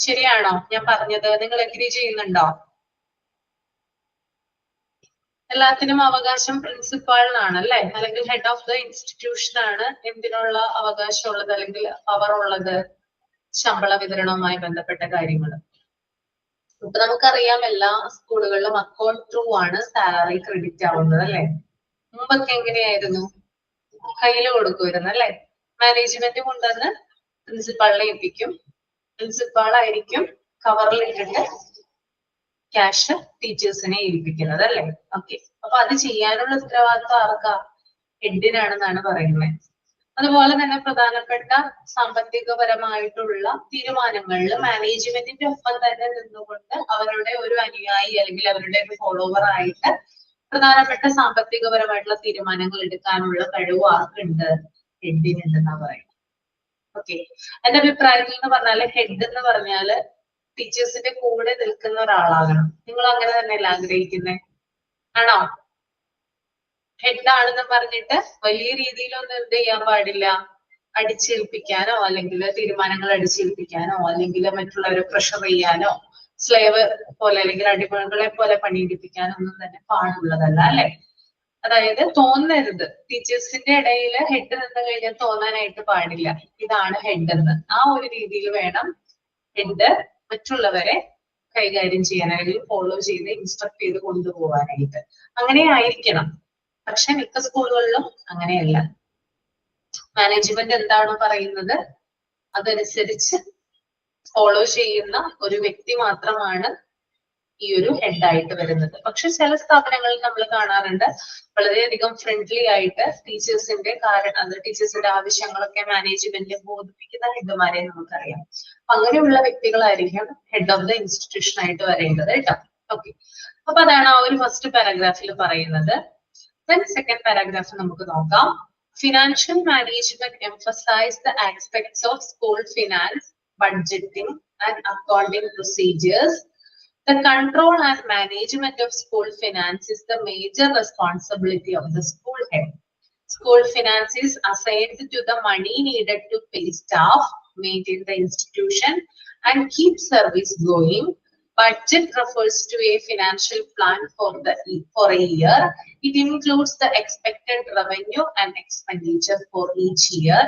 ശരിയാണോ ഞാൻ പറഞ്ഞത്? നിങ്ങൾ എഗ്രി ചെയ്യുന്നുണ്ടോ? എല്ലാത്തിനും അവകാശം പ്രിൻസിപ്പാളിനാണ് അല്ലെ, അല്ലെങ്കിൽ ഹെഡ് ഓഫ് ദ ഇൻസ്റ്റിറ്റ്യൂഷൻ ആണ് എന്തിനുള്ള അവകാശമുള്ളത് അല്ലെങ്കിൽ പവർ ഉള്ളത്, ശമ്പള വിതരണവുമായി ബന്ധപ്പെട്ട കാര്യങ്ങൾ. ഇപ്പൊ നമുക്കറിയാം എല്ലാ സ്കൂളുകളിലും അക്കൗണ്ട് ത്രൂ ആണ് സാലറി ക്രെഡിറ്റ് ആവുന്നത് അല്ലെ. മുമ്പൊക്കെ എങ്ങനെയായിരുന്നു? കയ്യില് കൊടുക്കുമായിരുന്നു അല്ലെ. മാനേജ്മെന്റ് കൊണ്ടുവന്ന് പ്രിൻസിപ്പാളിനെ ഏൽപ്പിക്കും, പ്രിൻസിപ്പാളായിരിക്കും കവറിൽ ഇട്ടിട്ട് ക്യാഷ് ടീച്ചേഴ്സിനെ ഏൽപ്പിക്കുന്നത് അല്ലെ. ഓക്കെ, അപ്പൊ അത് ചെയ്യാനുള്ള ഉത്തരവാദിത്വം ആർക്കാ? ഹെഡിനാണെന്നാണ് പറയുന്നത്. അതുപോലെ തന്നെ പ്രധാനപ്പെട്ട സാമ്പത്തികപരമായിട്ടുള്ള തീരുമാനങ്ങളിൽ മാനേജ്മെന്റിന്റെ ഒപ്പം തന്നെ നിന്നുകൊണ്ട് അവരുടെ ഒരു അനുയായി അല്ലെങ്കിൽ അവരുടെ ഒരു ഫോളോവർ ആയിട്ട് പ്രധാനപ്പെട്ട സാമ്പത്തികപരമായിട്ടുള്ള തീരുമാനങ്ങൾ എടുക്കാനുള്ള കഴിവ് ആർക്കുണ്ട്? ഹെഡിനുണ്ടെന്നാ പറയുന്നത്. ഓക്കെ, എന്റെ അഭിപ്രായത്തിൽ എന്ന് പറഞ്ഞാല് ഹെഡ് എന്ന് പറഞ്ഞാല് ടീച്ചേഴ്സിന്റെ കൂടെ നിൽക്കുന്ന ഒരാളാകണം. നിങ്ങൾ അങ്ങനെ തന്നെയല്ല ആഗ്രഹിക്കുന്നത്? ആണോ? ഹെഡ് ആണെന്ന് പറഞ്ഞിട്ട് വലിയ രീതിയിലൊന്നും എന്ത് ചെയ്യാൻ പാടില്ല, അടിച്ചേൽപ്പിക്കാനോ അല്ലെങ്കിൽ തീരുമാനങ്ങൾ അടിച്ചേൽപ്പിക്കാനോ അല്ലെങ്കിൽ മറ്റുള്ളവരെ പ്രഷർ ചെയ്യാനോ സ്ലേവ് പോലെ അല്ലെങ്കിൽ അടിമകളെ പോലെ പണിയെടുപ്പിക്കാനൊന്നും തന്നെ പാടുള്ളതല്ല അല്ലെ. അതായത് തോന്നരുത്, ടീച്ചേഴ്സിന്റെ ഇടയിൽ ഹെഡ് നിന്ന് കഴിഞ്ഞാൽ തോന്നാനായിട്ട് പാടില്ല ഇതാണ് ഹെഡ് എന്ന്. ആ ഒരു രീതിയിൽ വേണം ഹെഡ് മറ്റുള്ളവരെ കൈകാര്യം ചെയ്യാൻ അല്ലെങ്കിൽ ഫോളോ ചെയ്ത് ഇൻസ്ട്രക്ട് ചെയ്ത് കൊണ്ടുപോകാനായിട്ട്. അങ്ങനെ ആയിരിക്കണം. പക്ഷെ മിക്ക സ്കൂളുകളിലും അങ്ങനെയല്ല. മാനേജ്മെന്റ് എന്താണോ പറയുന്നത് അതനുസരിച്ച് ഫോളോ ചെയ്യുന്ന ഒരു വ്യക്തി മാത്രമാണ് ഈ ഒരു ഹെഡായിട്ട് വരുന്നത്. പക്ഷെ ചില സ്ഥാപനങ്ങളിൽ നമ്മൾ കാണാറുണ്ട് വളരെയധികം ഫ്രണ്ട്ലി ആയിട്ട് ടീച്ചേഴ്സിന്റെ ടീച്ചേഴ്സിന്റെ ആവശ്യങ്ങളൊക്കെ മാനേജ്മെന്റ് ബോധിപ്പിക്കുന്ന ഹെഡുമാരെ നമുക്കറിയാം. അങ്ങനെയുള്ള വ്യക്തികളായിരിക്കും ഹെഡ് ഓഫ് ദ ഇൻസ്റ്റിറ്റ്യൂഷൻ ആയിട്ട് വരേണ്ടത് കേട്ടോ. ഓക്കെ, അപ്പൊ അതാണ് ആ ഒരു ഫസ്റ്റ് പാരഗ്രാഫിൽ പറയുന്നത്. Then second paragraph നമുക്ക് നോക്കാം. Financial management emphasize the aspects of school finance, budgeting and accounting procedures. The control and management of school finance is the major responsibility of the school head. School finance is assigned to the money needed to pay staff, maintain the institution and keep service going. Budget refers to a financial plan for a year. It includes the expected revenue and expenditure for each year.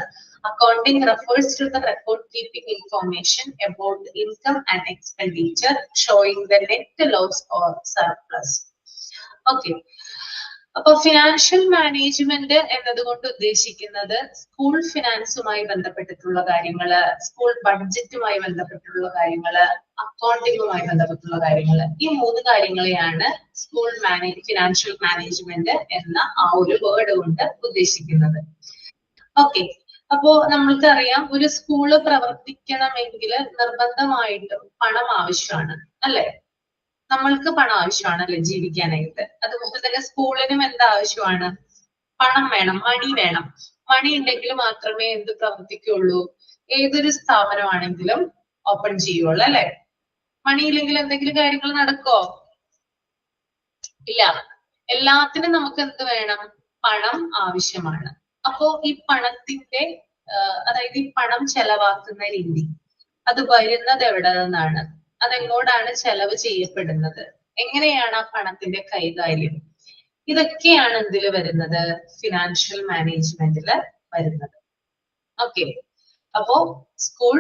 Accounting refers to the record keeping information about income and expenditure, showing the net loss or surplus. Okay. അപ്പൊ ഫിനാൻഷ്യൽ മാനേജ്മെന്റ് എന്നതുകൊണ്ട് ഉദ്ദേശിക്കുന്നത് സ്കൂൾ ഫിനാൻസുമായി ബന്ധപ്പെട്ടിട്ടുള്ള കാര്യങ്ങള്, സ്കൂൾ ബഡ്ജറ്റുമായി ബന്ധപ്പെട്ടുള്ള കാര്യങ്ങള്, അക്കൗണ്ടിങ്ങുമായി ബന്ധപ്പെട്ടുള്ള കാര്യങ്ങള്, ഈ 3 കാര്യങ്ങളെയാണ് സ്കൂൾ ഫിനാൻഷ്യൽ മാനേജ്മെന്റ് എന്ന ആ ഒരു വേർഡ് കൊണ്ട് ഉദ്ദേശിക്കുന്നത്. ഓക്കെ, അപ്പോ നമ്മൾക്കറിയാം ഒരു സ്കൂള് പ്രവർത്തിക്കണമെങ്കിൽ നിർബന്ധമായിട്ടും പണം ആവശ്യമാണ് അല്ലെ. നമ്മൾക്ക് പണം ആവശ്യമാണ് അല്ലെ ജീവിക്കാനായിട്ട്. അതുപോലെ തന്നെ സ്കൂളിനും എന്താ ആവശ്യമാണ്? പണം വേണം, മണി വേണം. മണി ഉണ്ടെങ്കിൽ മാത്രമേ എന്ത് പ്രവർത്തിക്കുള്ളൂ, ഏതൊരു സ്ഥാപനമാണെങ്കിലും ഓപ്പൺ ചെയ്യുള്ളൂ അല്ലെ. മണി ഇല്ലെങ്കിൽ എന്തെങ്കിലും കാര്യങ്ങൾ നടക്കോ? ഇല്ല. എല്ലാത്തിനും നമുക്ക് എന്ത് വേണം? പണം ആവശ്യമാണ്. അപ്പോ ഈ പണത്തിന്റെ അതായത് ഈ പണം ചെലവാക്കുന്ന രീതി അത് വരുന്നത് എവിടെ നിന്നാണ്? അതെങ്ങോട്ടാണ് ചെലവ് ചെയ്യപ്പെടുന്നത്? എങ്ങനെയാണ് ആ പണത്തിന്റെ കൈകാര്യം? ഇതൊക്കെയാണ് എന്തിൽ വരുന്നത്? ഫിനാൻഷ്യൽ മാനേജ്മെന്റില് വരുന്നത്. ഓക്കെ, അപ്പോ സ്കൂൾ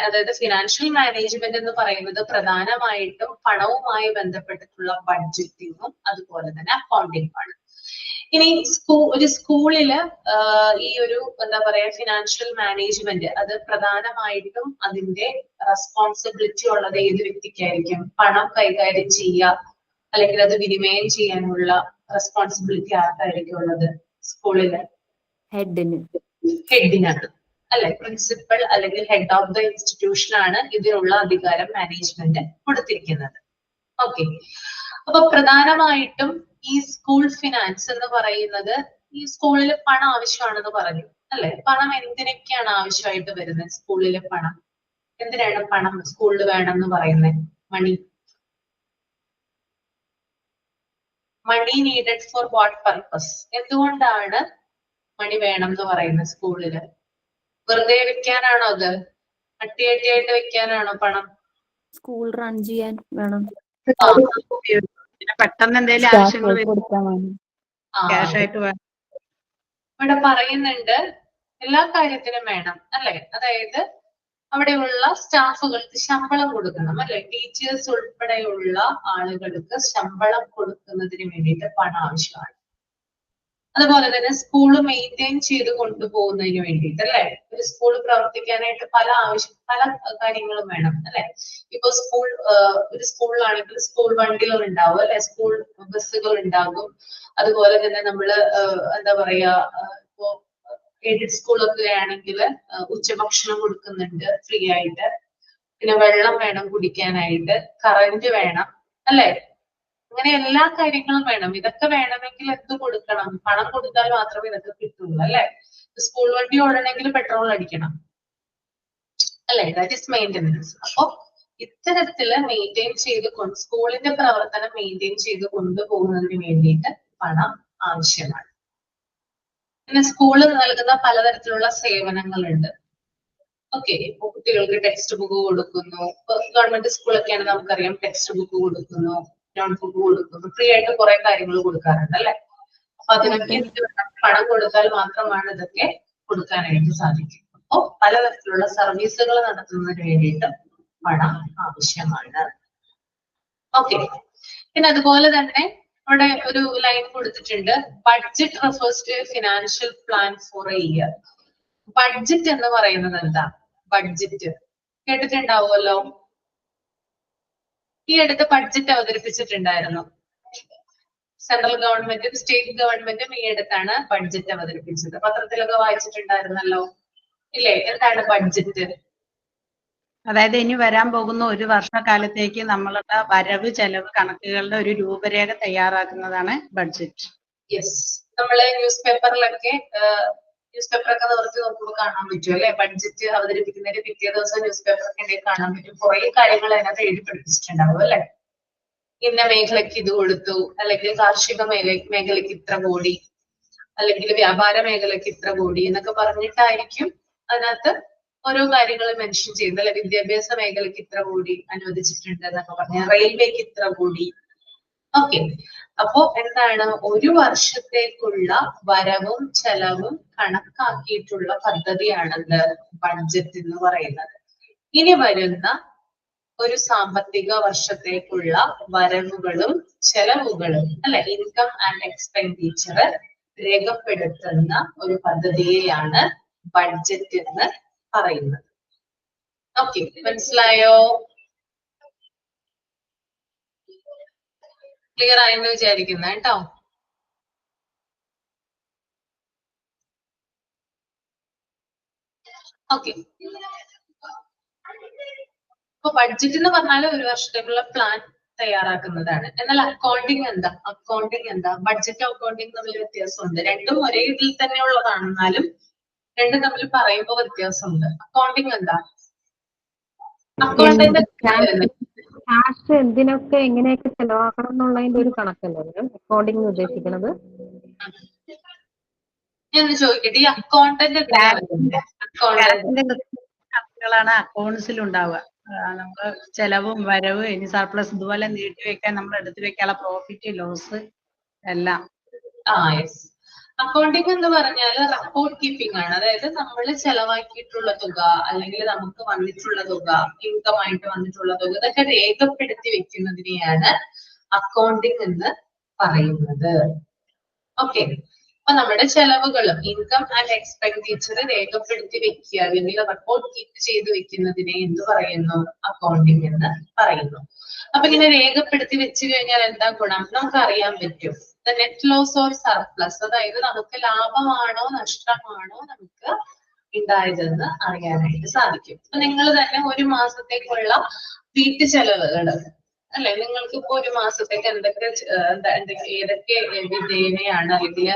അതായത് ഫിനാൻഷ്യൽ മാനേജ്മെന്റ് എന്ന് പറയുന്നത് പ്രധാനമായിട്ടും പണവുമായി ബന്ധപ്പെട്ടിട്ടുള്ള ബഡ്ജറ്റിങ്ങും അതുപോലെ തന്നെ അക്കൗണ്ടിങ്ങും ആണ്. ഇനി ഒരു സ്കൂളില് ഈ ഒരു എന്താ പറയാ ഫിനാൻഷ്യൽ മാനേജ്മെന്റ് അത് പ്രധാനമായിട്ടും അതിന്റെ റെസ്പോൺസിബിലിറ്റി ഉള്ളത് ഏത് വ്യക്തിക്കായിരിക്കും? പണം കൈകാര്യം ചെയ്യുക അല്ലെങ്കിൽ അത് വിനിമയം ചെയ്യാനുള്ള റെസ്പോൺസിബിലിറ്റി ആർക്കായിരിക്കും ഉള്ളത് സ്കൂളില്? ഹെഡിനാണ് അല്ലെ. പ്രിൻസിപ്പൽ അല്ലെങ്കിൽ ഹെഡ് ഓഫ് ദ ഇൻസ്റ്റിറ്റ്യൂഷൻ ആണ് ഇതിനുള്ള അധികാരം മാനേജ്മെന്റ് കൊടുത്തിരിക്കുന്നത്. ഓക്കെ, അപ്പൊ പ്രധാനമായിട്ടും ഈ സ്കൂൾ ഫിനാൻസ് എന്ന് പറയുന്നത് ഈ സ്കൂളിൽ പണം ആവശ്യമാണെന്ന് പറഞ്ഞു അല്ലെ. പണം എന്തിനൊക്കെയാണ് ആവശ്യമായിട്ട് വരുന്നത്? സ്കൂളിലെ പണം എന്തിനാണ് പണം സ്കൂളിൽ വേണം എന്ന് പറയുന്നത്? മണി നീഡഡ് ഫോർ വാട്ട് പർപ്പസ്? എന്തുകൊണ്ടാണ് മണി വേണം എന്ന് പറയുന്നത് സ്കൂളില്? വെറുതെ വെക്കാനാണോ? അത് അട്ടിയായിട്ട് വെക്കാനാണോ പണം? സ്കൂൾ റൺ ചെയ്യാൻ വേണം. പെട്ടെന്ന് എന്തെങ്കിലും ആവശ്യങ്ങൾ ക്യാഷ് ആയിട്ട് വേണം. ഇവിടെ പറയുന്നുണ്ട് എല്ലാ കാര്യത്തിനും വേണം അല്ലെ. അതായത് അവിടെയുള്ള സ്റ്റാഫുകൾക്ക് ശമ്പളം കൊടുക്കണം അല്ലെ. ടീച്ചേഴ്സ് ഉൾപ്പെടെയുള്ള ആളുകൾക്ക് ശമ്പളം കൊടുക്കുന്നതിന് വേണ്ടിയിട്ട് പണം ആവശ്യമാണ്. അതുപോലെ തന്നെ സ്കൂള് മെയിൻറ്റെയിൻ ചെയ്ത് കൊണ്ടുപോകുന്നതിന് വേണ്ടിയിട്ട് അല്ലെ. ഒരു സ്കൂൾ പ്രവർത്തിക്കാനായിട്ട് പല കാര്യങ്ങളും വേണം അല്ലെ. ഇപ്പൊ ഒരു സ്കൂളിലാണെങ്കിൽ സ്കൂൾ വണ്ടികൾ ഉണ്ടാവും അല്ലെ, സ്കൂൾ ബസ്സുകൾ ഉണ്ടാകും. അതുപോലെ തന്നെ നമ്മള് എന്താ പറയാ ഇപ്പോ എയ്ഡഡ് സ്കൂളൊക്കെ ആണെങ്കിൽ ഉച്ചഭക്ഷണം കൊടുക്കുന്നുണ്ട് ഫ്രീ ആയിട്ട്. പിന്നെ വെള്ളം വേണം കുടിക്കാനായിട്ട്, കറന്റ് വേണം അല്ലെ. അങ്ങനെ എല്ലാ കാര്യങ്ങളും വേണം. ഇതൊക്കെ വേണമെങ്കിൽ എന്ത് കൊടുക്കണം? പണം കൊടുത്താൽ മാത്രമേ ഇതൊക്കെ കിട്ടുള്ളൂ അല്ലെ. സ്കൂൾ വണ്ടി ഓടണമെങ്കിൽ പെട്രോൾ അടിക്കണം അല്ലെ. That is maintenance. അപ്പൊ ഇത്തരത്തില് മെയിൻറ്റെയിൻ ചെയ്ത് സ്കൂളിന്റെ പ്രവർത്തനം മെയിൻറ്റെയിൻ ചെയ്ത് കൊണ്ടുപോകുന്നതിന് വേണ്ടിയിട്ട് പണം ആവശ്യമാണ്. പിന്നെ സ്കൂള് നൽകുന്ന പലതരത്തിലുള്ള സേവനങ്ങളുണ്ട്. ഓക്കെ, ഇപ്പൊ കുട്ടികൾക്ക് ടെക്സ്റ്റ് ബുക്ക് കൊടുക്കുന്നു. ഇപ്പൊ ഗവൺമെന്റ് സ്കൂളൊക്കെയാണ് നമുക്കറിയാം, ടെക്സ്റ്റ് ബുക്ക് കൊടുക്കുന്നു, നോട്ട് ബുക്ക് കൊടുക്കുന്നു, ഫ്രീ ആയിട്ട് കുറെ കാര്യങ്ങൾ കൊടുക്കാറുണ്ട് അല്ലെ. അപ്പൊ അതിനൊക്കെ എന്ത് വേണം? പണം കൊടുത്താൽ മാത്രമാണ് ഇതൊക്കെ കൊടുക്കാനായിട്ട് സാധിക്കും. അപ്പൊ പലതരത്തിലുള്ള സർവീസുകൾ നടത്തുന്നതിന് വേണ്ടിയിട്ട് പണം ആവശ്യമാണ്. ഓക്കെ, പിന്നെ അതുപോലെ തന്നെ അവിടെ ഒരു ലൈൻ കൊടുത്തിട്ടുണ്ട്, budget refers to financial plan for a year. Budget എന്ന് പറയുന്നത് എന്താ? ബഡ്ജറ്റ് കേട്ടിട്ടുണ്ടാവുമല്ലോ. ഈ അടുത്ത് ബഡ്ജറ്റ് അവതരിപ്പിച്ചിട്ടുണ്ടായിരുന്നു. സെൻട്രൽ ഗവൺമെന്റും സ്റ്റേറ്റ് ഗവൺമെന്റും ഈ അടുത്താണ് ബഡ്ജറ്റ് അവതരിപ്പിച്ചത്. പത്രത്തിലൊക്കെ വായിച്ചിട്ടുണ്ടായിരുന്നല്ലോ ഇല്ലേ? എന്താണ് ബഡ്ജറ്റ്? അതായത് ഇനി വരാൻ പോകുന്ന ഒരു വർഷക്കാലത്തേക്ക് നമ്മളുടെ വരവ് ചെലവ് കണക്കുകളുടെ ഒരു രൂപരേഖ തയ്യാറാക്കുന്നതാണ് ബഡ്ജറ്റ്. യെസ്, നമ്മള് ന്യൂസ് പേപ്പറിലൊക്കെ നിവർത്തി നോക്കുമ്പോൾ കാണാൻ പറ്റും അല്ലെ. ബഡ്ജറ്റ് അവതരിപ്പിക്കുന്നതിന് പിറ്റേ ദിവസം ന്യൂസ് പേപ്പറൊക്കെ ഉണ്ടെങ്കിൽ കാണാൻ പറ്റും. കുറെ കാര്യങ്ങൾ അതിനകത്ത് എഴുതി പഠിപ്പിച്ചിട്ടുണ്ടാവും അല്ലെ. ഇന്ന മേഖലയ്ക്ക് ഇത് കൊടുത്തു, അല്ലെങ്കിൽ കാർഷിക മേഖലയ്ക്ക് ഇത്ര കോടി, അല്ലെങ്കിൽ വ്യാപാര മേഖലയ്ക്ക് ഇത്ര കോടി എന്നൊക്കെ പറഞ്ഞിട്ടായിരിക്കും അതിനകത്ത് ഓരോ കാര്യങ്ങൾ മെൻഷൻ ചെയ്യുന്നത് അല്ലെ. വിദ്യാഭ്യാസ മേഖലയ്ക്ക് ഇത്ര കോടി അനുവദിച്ചിട്ടുണ്ട് എന്നൊക്കെ പറഞ്ഞ, റെയിൽവേക്ക് ഇത്ര കോടി. ഓക്കെ, അപ്പോ എന്താണ്? ഒരു വർഷത്തേക്കുള്ള വരവും ചെലവും കണക്കാക്കിയിട്ടുള്ള പദ്ധതിയാണെന്ന് ബഡ്ജറ്റ് എന്ന് പറയുന്നത്. ഇനി വരുന്ന ഒരു സാമ്പത്തിക വർഷത്തേക്കുള്ള വരവുകളും ചെലവുകളും അല്ലെ, ഇൻകം ആൻഡ് എക്സ്പെൻഡിച്ചർ രേഖപ്പെടുത്തുന്ന ഒരു പദ്ധതിയെയാണ് ബഡ്ജറ്റ് എന്ന് പറയുന്നത്. ഓക്കെ, മനസ്സിലായോ? ക്ലിയർ ആയെന്ന് വിചാരിക്കുന്ന കേട്ടോ. ഓക്കെ, അപ്പൊ ബഡ്ജറ്റ് എന്ന് പറഞ്ഞാൽ ഒരു വർഷത്തേക്കുള്ള പ്ലാൻ തയ്യാറാക്കുന്നതാണ്. എന്നാൽ അക്കൗണ്ടിങ് എന്താ? അക്കൗണ്ടിങ് എന്താ? ബഡ്ജറ്റ് അക്കൗണ്ടിങ് തമ്മിൽ വ്യത്യാസമുണ്ട്. രണ്ടും ഒരേ ഇതിൽ തന്നെ ഉള്ളതാണ്, എന്നാലും രണ്ടും തമ്മിൽ പറയുമ്പോൾ വ്യത്യാസമുണ്ട്. അക്കൗണ്ടിങ് എന്താ? അക്കൗണ്ടിന്റെ ക്യാഷ് എന്തിനൊക്കെ എങ്ങനെയൊക്കെ ചെലവാക്കണം എന്നുള്ളതിന്റെ ഒരു കണക്കല്ലേ അക്കൗണ്ടിങ് ഉദ്ദേശിക്കുന്നത്? ഞാൻ ചോദിക്കട്ടെ, ഈ അക്കൗണ്ടന്റ് കണക്കുകളാണ് അക്കൗണ്ട്സിൽ ഉണ്ടാവുക. നമ്മള് ചെലവും വരവ്, ഇനി സർപ്ലസ്, ഇതുപോലെ നീട്ടി വെക്കാൻ നമ്മൾ എടുത്തു വെക്കാനുള്ള പ്രോഫിറ്റ് ലോസ് എല്ലാം. യെസ്, അക്കൗണ്ടിങ് എന്ന് പറഞ്ഞാൽ റെക്കോർഡ് കീപ്പിംഗ് ആണ്. അതായത് നമ്മൾ ചെലവാക്കിയിട്ടുള്ള തുക, അല്ലെങ്കിൽ നമുക്ക് വന്നിട്ടുള്ള തുക, ഇൻകം ആയിട്ട് വന്നിട്ടുള്ള തുക, ഇതൊക്കെ രേഖപ്പെടുത്തി വെക്കുന്നതിനെയാണ് അക്കൗണ്ടിങ് എന്ന് പറയുന്നത്. ഓക്കെ, അപ്പൊ നമ്മുടെ ചെലവുകളും ഇൻകം ആൻഡ് എക്സ്പെൻഡിച്ചർ രേഖപ്പെടുത്തി വെക്കുക, അല്ലെങ്കിൽ റെക്കോർഡ് കീപ്പ് ചെയ്ത് വെക്കുന്നതിനെ എന്ത് പറയുന്നു? അക്കൗണ്ടിങ് എന്ന് പറയുന്നു. അപ്പൊ ഇങ്ങനെ രേഖപ്പെടുത്തി വെച്ച് കഴിഞ്ഞാൽ എന്താ ഗുണം? നമുക്ക് അറിയാൻ പറ്റും നെറ്റ് ലോസ് ഓർ സർപ്ലസ്, അതായത് നമുക്ക് ലാഭമാണോ നഷ്ടമാണോ നമുക്ക് ഉണ്ടായതെന്ന് അറിയാനായിട്ട് സാധിക്കും. അപ്പൊ നിങ്ങൾ തന്നെ ഒരു മാസത്തേക്കുള്ള വീട്ടു ചെലവുകൾ അല്ലെ, നിങ്ങൾക്ക് ഇപ്പൊ ഒരു മാസത്തേക്ക് ഏതൊക്കെ വിധേയനെയാണ്, അല്ലെങ്കിൽ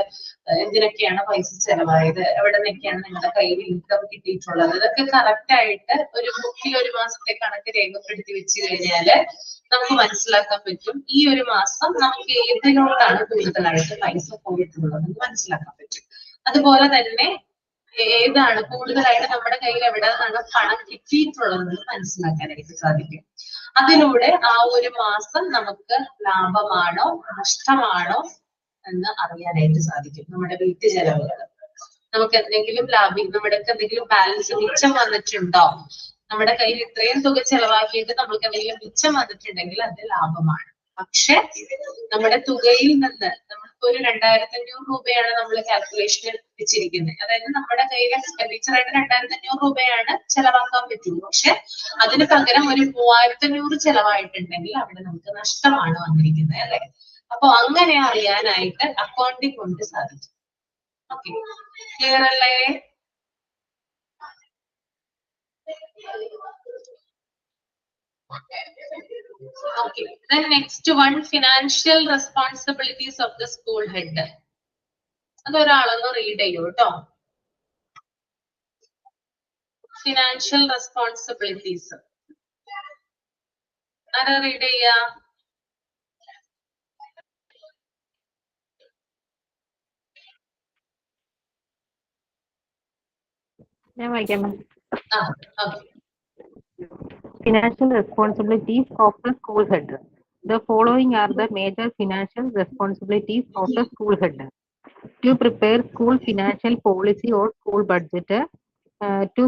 എന്തിനൊക്കെയാണ് പൈസ ചെലവായത്, എവിടെ നിന്നൊക്കെയാണ് നിങ്ങളുടെ കയ്യിൽ ഇൻകം കിട്ടിയിട്ടുള്ളത്, ഇതൊക്കെ കറക്റ്റ് ആയിട്ട് ഒരു ബുക്കിൽ ഒരു മാസത്തെ കണക്ക് രേഖപ്പെടുത്തി വെച്ച് കഴിഞ്ഞാല് നമുക്ക് മനസ്സിലാക്കാൻ പറ്റും ഈ ഒരു മാസം നമുക്ക് ഏതിനോടാണ് കൂടുതലായിട്ട് പൈസ പോയിട്ടുള്ളത് എന്ന് മനസ്സിലാക്കാൻ പറ്റും. അതുപോലെ തന്നെ ഏതാണ് കൂടുതലായിട്ട് നമ്മുടെ കയ്യിൽ എവിടെയാണ് പണം കിട്ടിയിട്ടുള്ളതെന്ന് മനസ്സിലാക്കാനായിട്ട് സാധിക്കും. അതിലൂടെ ആ ഒരു മാസം നമുക്ക് ലാഭമാണോ നഷ്ടമാണോ എന്ന് അറിയാനായിട്ട് സാധിക്കും. നമ്മുടെ വീട്ടു ചെലവുകൾ, നമുക്ക് എന്തെങ്കിലും നമ്മുടെ എന്തെങ്കിലും ബാലൻസ് മിച്ചം വന്നിട്ടുണ്ടോ, നമ്മുടെ കയ്യിൽ ഇത്രയും തുക ചെലവാക്കിയിട്ട് നമുക്ക് എന്തെങ്കിലും മിച്ചം വന്നിട്ടുണ്ടെങ്കിൽ അത് ലാഭമാണ്. പക്ഷെ നമ്മുടെ തുകയിൽ നിന്ന് നമ്മൾക്ക് ഒരു 2500 രൂപയാണ് നമ്മൾ കാൽക്കുലേഷനിൽ വെച്ചിരിക്കുന്നത്. അതായത് നമ്മുടെ കയ്യിൽ എക്സ്പെൻഡിച്ചർ ആയിട്ട് 2500 രൂപയാണ് ചെലവാക്കാൻ പറ്റുള്ളൂ. പക്ഷെ അതിന് പകരം ഒരു 3500 ചെലവായിട്ടുണ്ടെങ്കിൽ അവിടെ നമുക്ക് നഷ്ടമാണ് വന്നിരിക്കുന്നത് അല്ലെ. അപ്പൊ അങ്ങനെ അറിയാനായിട്ട് അക്കൗണ്ടിങ് കൊണ്ട് സാധിക്കും. ഓക്കെ, ക്ലിയർ അല്ലേ? Okay, then next one, financial responsibilities of the school head. അതൊരാളൊന്ന് റീഡ് ചെയ്യൂ കേട്ടോ. ഫിനാൻഷ്യൽ റെസ്പോൺസിബിലിറ്റീസ് ആരാ റീഡ് ചെയ്യാ? ഞാൻ വായിക്കാം. Okay. Financial responsibilities of the school head. The following are the major financial responsibilities of the school head: to prepare school financial policy or school budget, to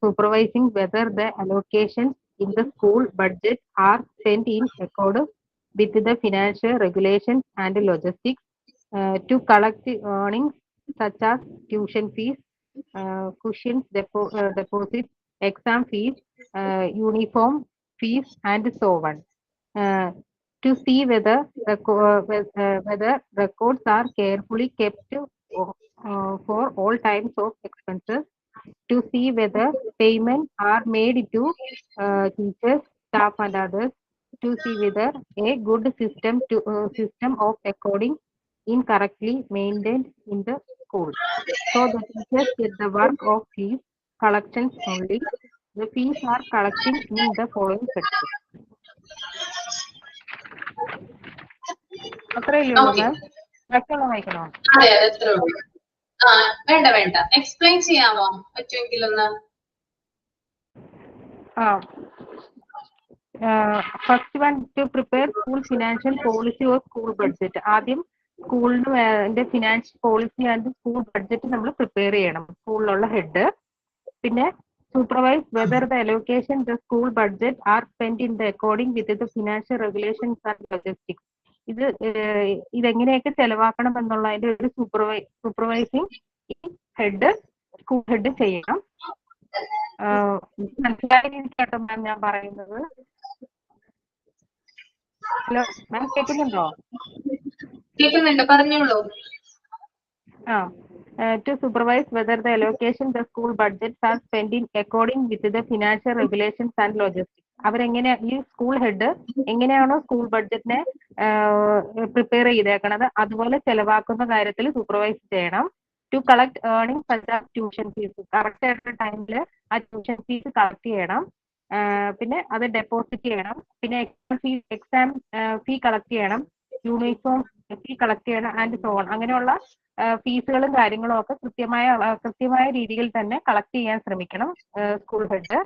supervising whether the allocations in the school budget are spent in accordance with the financial regulations and logistics, to collect earnings such as tuition fees, cushions, deposits, exam fees, uniform fees, and so on. To see whether whether records are carefully kept for all types of expenses, to see whether payments are made to teachers, staff, and others, to see whether a good system of according incorrectly maintained in the school. So the teachers get the work of fees collections only. The fees are collecting in the following section. അത്രയല്ലേ ഉള്ളൂ Okay. മാം? ബാക്കിയുള്ള വായിക്കണോ? അതെ അത്രേ ഉള്ളൂ. വേണ്ട എക്സ്പ്ലെയിൻ ചെയ്യാമോ പറ്റുമെങ്കിലൊന്ന്? First one, to prepare school financial policy or school budget. ആദ്യം സ്കൂളിന്റെ financial policy and school budget നമ്മൾ പ്രിപ്പയർ ചെയ്യണം, സ്കൂളിലുള്ള ഹെഡ്. പിന്നെ supervise whether the allocation the school budget are spend in the according with the financial regulations and logistics. ഇതെങ്ങനെയൊക്കെ ചെലവാക്കണം എന്നുള്ളതിന്റെ ഒരു സൂപ്പർവൈസിങ് ഹെഡ്, സ്കൂൾ ഹെഡ് ചെയ്യണം. മനസ്സിലായിരിക്കട്ടോ മാം ഞാൻ പറയുന്നത്? ഹലോ മാം, കേൾക്കുന്നുണ്ടോ? കേൾക്കുന്നുണ്ട്, പറഞ്ഞോളൂ. To supervise whether the allocation the school budgets are spent in according with the financial regulations and logistics. അവരെങ്ങനെ ഈ സ്കൂൾ ഹെഡ് എങ്ങനെയാണോ സ്കൂൾ ബഡ്ജറ്റിനെ പ്രിപ്പയർ ചെയ്തേക്കണത് അതുപോലെ ചെലവാക്കുന്ന കാര്യത്തിൽ സൂപ്പർവൈസ് ചെയ്യണം. To collect earning such as tuition fees, correct ആയിട്ടുള്ള ടൈമിൽ ആ ട്യൂഷൻ ഫീസ് കളക്ട് ചെയ്യണം. പിന്നെ അത് ഡെപ്പോസിറ്റ് ചെയ്യണം. പിന്നെ എക്സാം ഫീ കളക്ട് ചെയ്യണം, യൂണിഫോം ഫീ കളക്ട് ചെയ്യണം, ആൻഡ് സോ ഓൺ. അങ്ങനെയുള്ള ഫീസുകളും കാര്യങ്ങളും ഒക്കെ കൃത്യമായ രീതിയിൽ തന്നെ കളക്ട് ചെയ്യാൻ ശ്രമിക്കണം school head.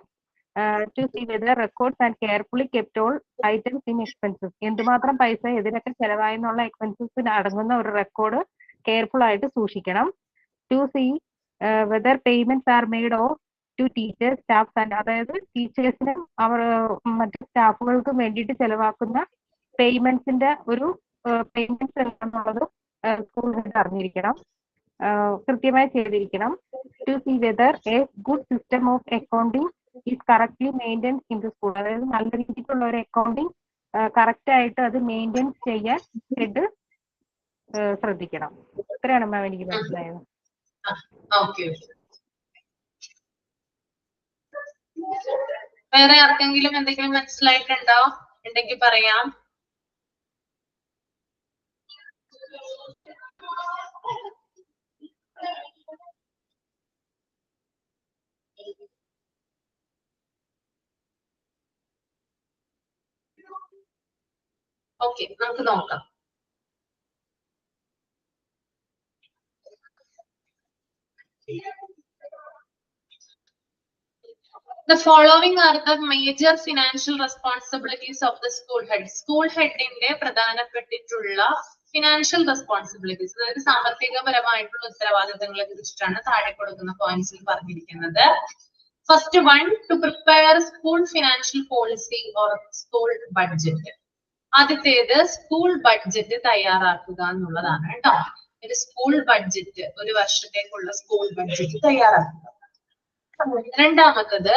To see whether records and carefully kept all items in expenses. എന്തുമാത്രം പൈസ എതിനൊക്കെ ചെലവായെന്നുള്ള എക്സ്പെൻസസിന് അടങ്ങുന്ന ഒരു റെക്കോർഡ് കെയർഫുൾ ആയിട്ട് സൂക്ഷിക്കണം. To see whether payments are made of to teachers, staffs and, അതായത് ടീച്ചേഴ്സിനും മറ്റു സ്റ്റാഫുകൾക്കും വേണ്ടിയിട്ട് ചെലവാക്കുന്ന പേയ്മെന്റ്സിന്റെ ഒരു പേയ്മെന്റ്സ് എന്താണെന്നുള്ളത് സ്കൂൾ ഹെഡ് അറിഞ്ഞിരിക്കണം, കൃത്യമായി ചെയ്തിരിക്കണം. To see whether a good system of accounting is correctly maintain in the school. അതായത് നല്ല രീതിക്കുള്ള ഒരു അക്കൗണ്ടിങ് കറക്റ്റ് ആയിട്ട് അത് മെയിൻറ്റെയിൻ ചെയ്യാൻ ഹെഡ് ശ്രദ്ധിക്കണം. ഇത്രയാണ് മാം എനിക്ക് മനസ്സിലായത്. വേറെ ആർക്കെങ്കിലും എന്തെങ്കിലും മനസ്സിലായിട്ടുണ്ടോ? ഉണ്ടെങ്കിൽ പറയാം. ഓക്കെ, നമുക്ക് നോക്കാം. The following are the major financial responsibilities of the school head. School headന്റെ പ്രധാനപ്പെട്ടിട്ടുള്ള ഫിനാൻഷ്യൽ റെസ്പോൺസിബിലിറ്റീസ്, അതായത് സാമ്പത്തികപരമായിട്ടുള്ള ഉത്തരവാദിത്തങ്ങളെ കുറിച്ചിട്ടാണ് താഴെ കൊടുക്കുന്ന പോയിന്റ്സിൽ പറഞ്ഞിരിക്കുന്നത്. First one, to prepare school financial policy or school budget. ആദ്യത്തേത് സ്കൂൾ ബഡ്ജറ്റ് തയ്യാറാക്കുക എന്നുള്ളതാണ് കേട്ടോ. ഒരു സ്കൂൾ ബഡ്ജറ്റ്, ഒരു വർഷത്തേക്കുള്ള സ്കൂൾ ബഡ്ജറ്റ് തയ്യാറാക്കുക. രണ്ടാമത്തത്,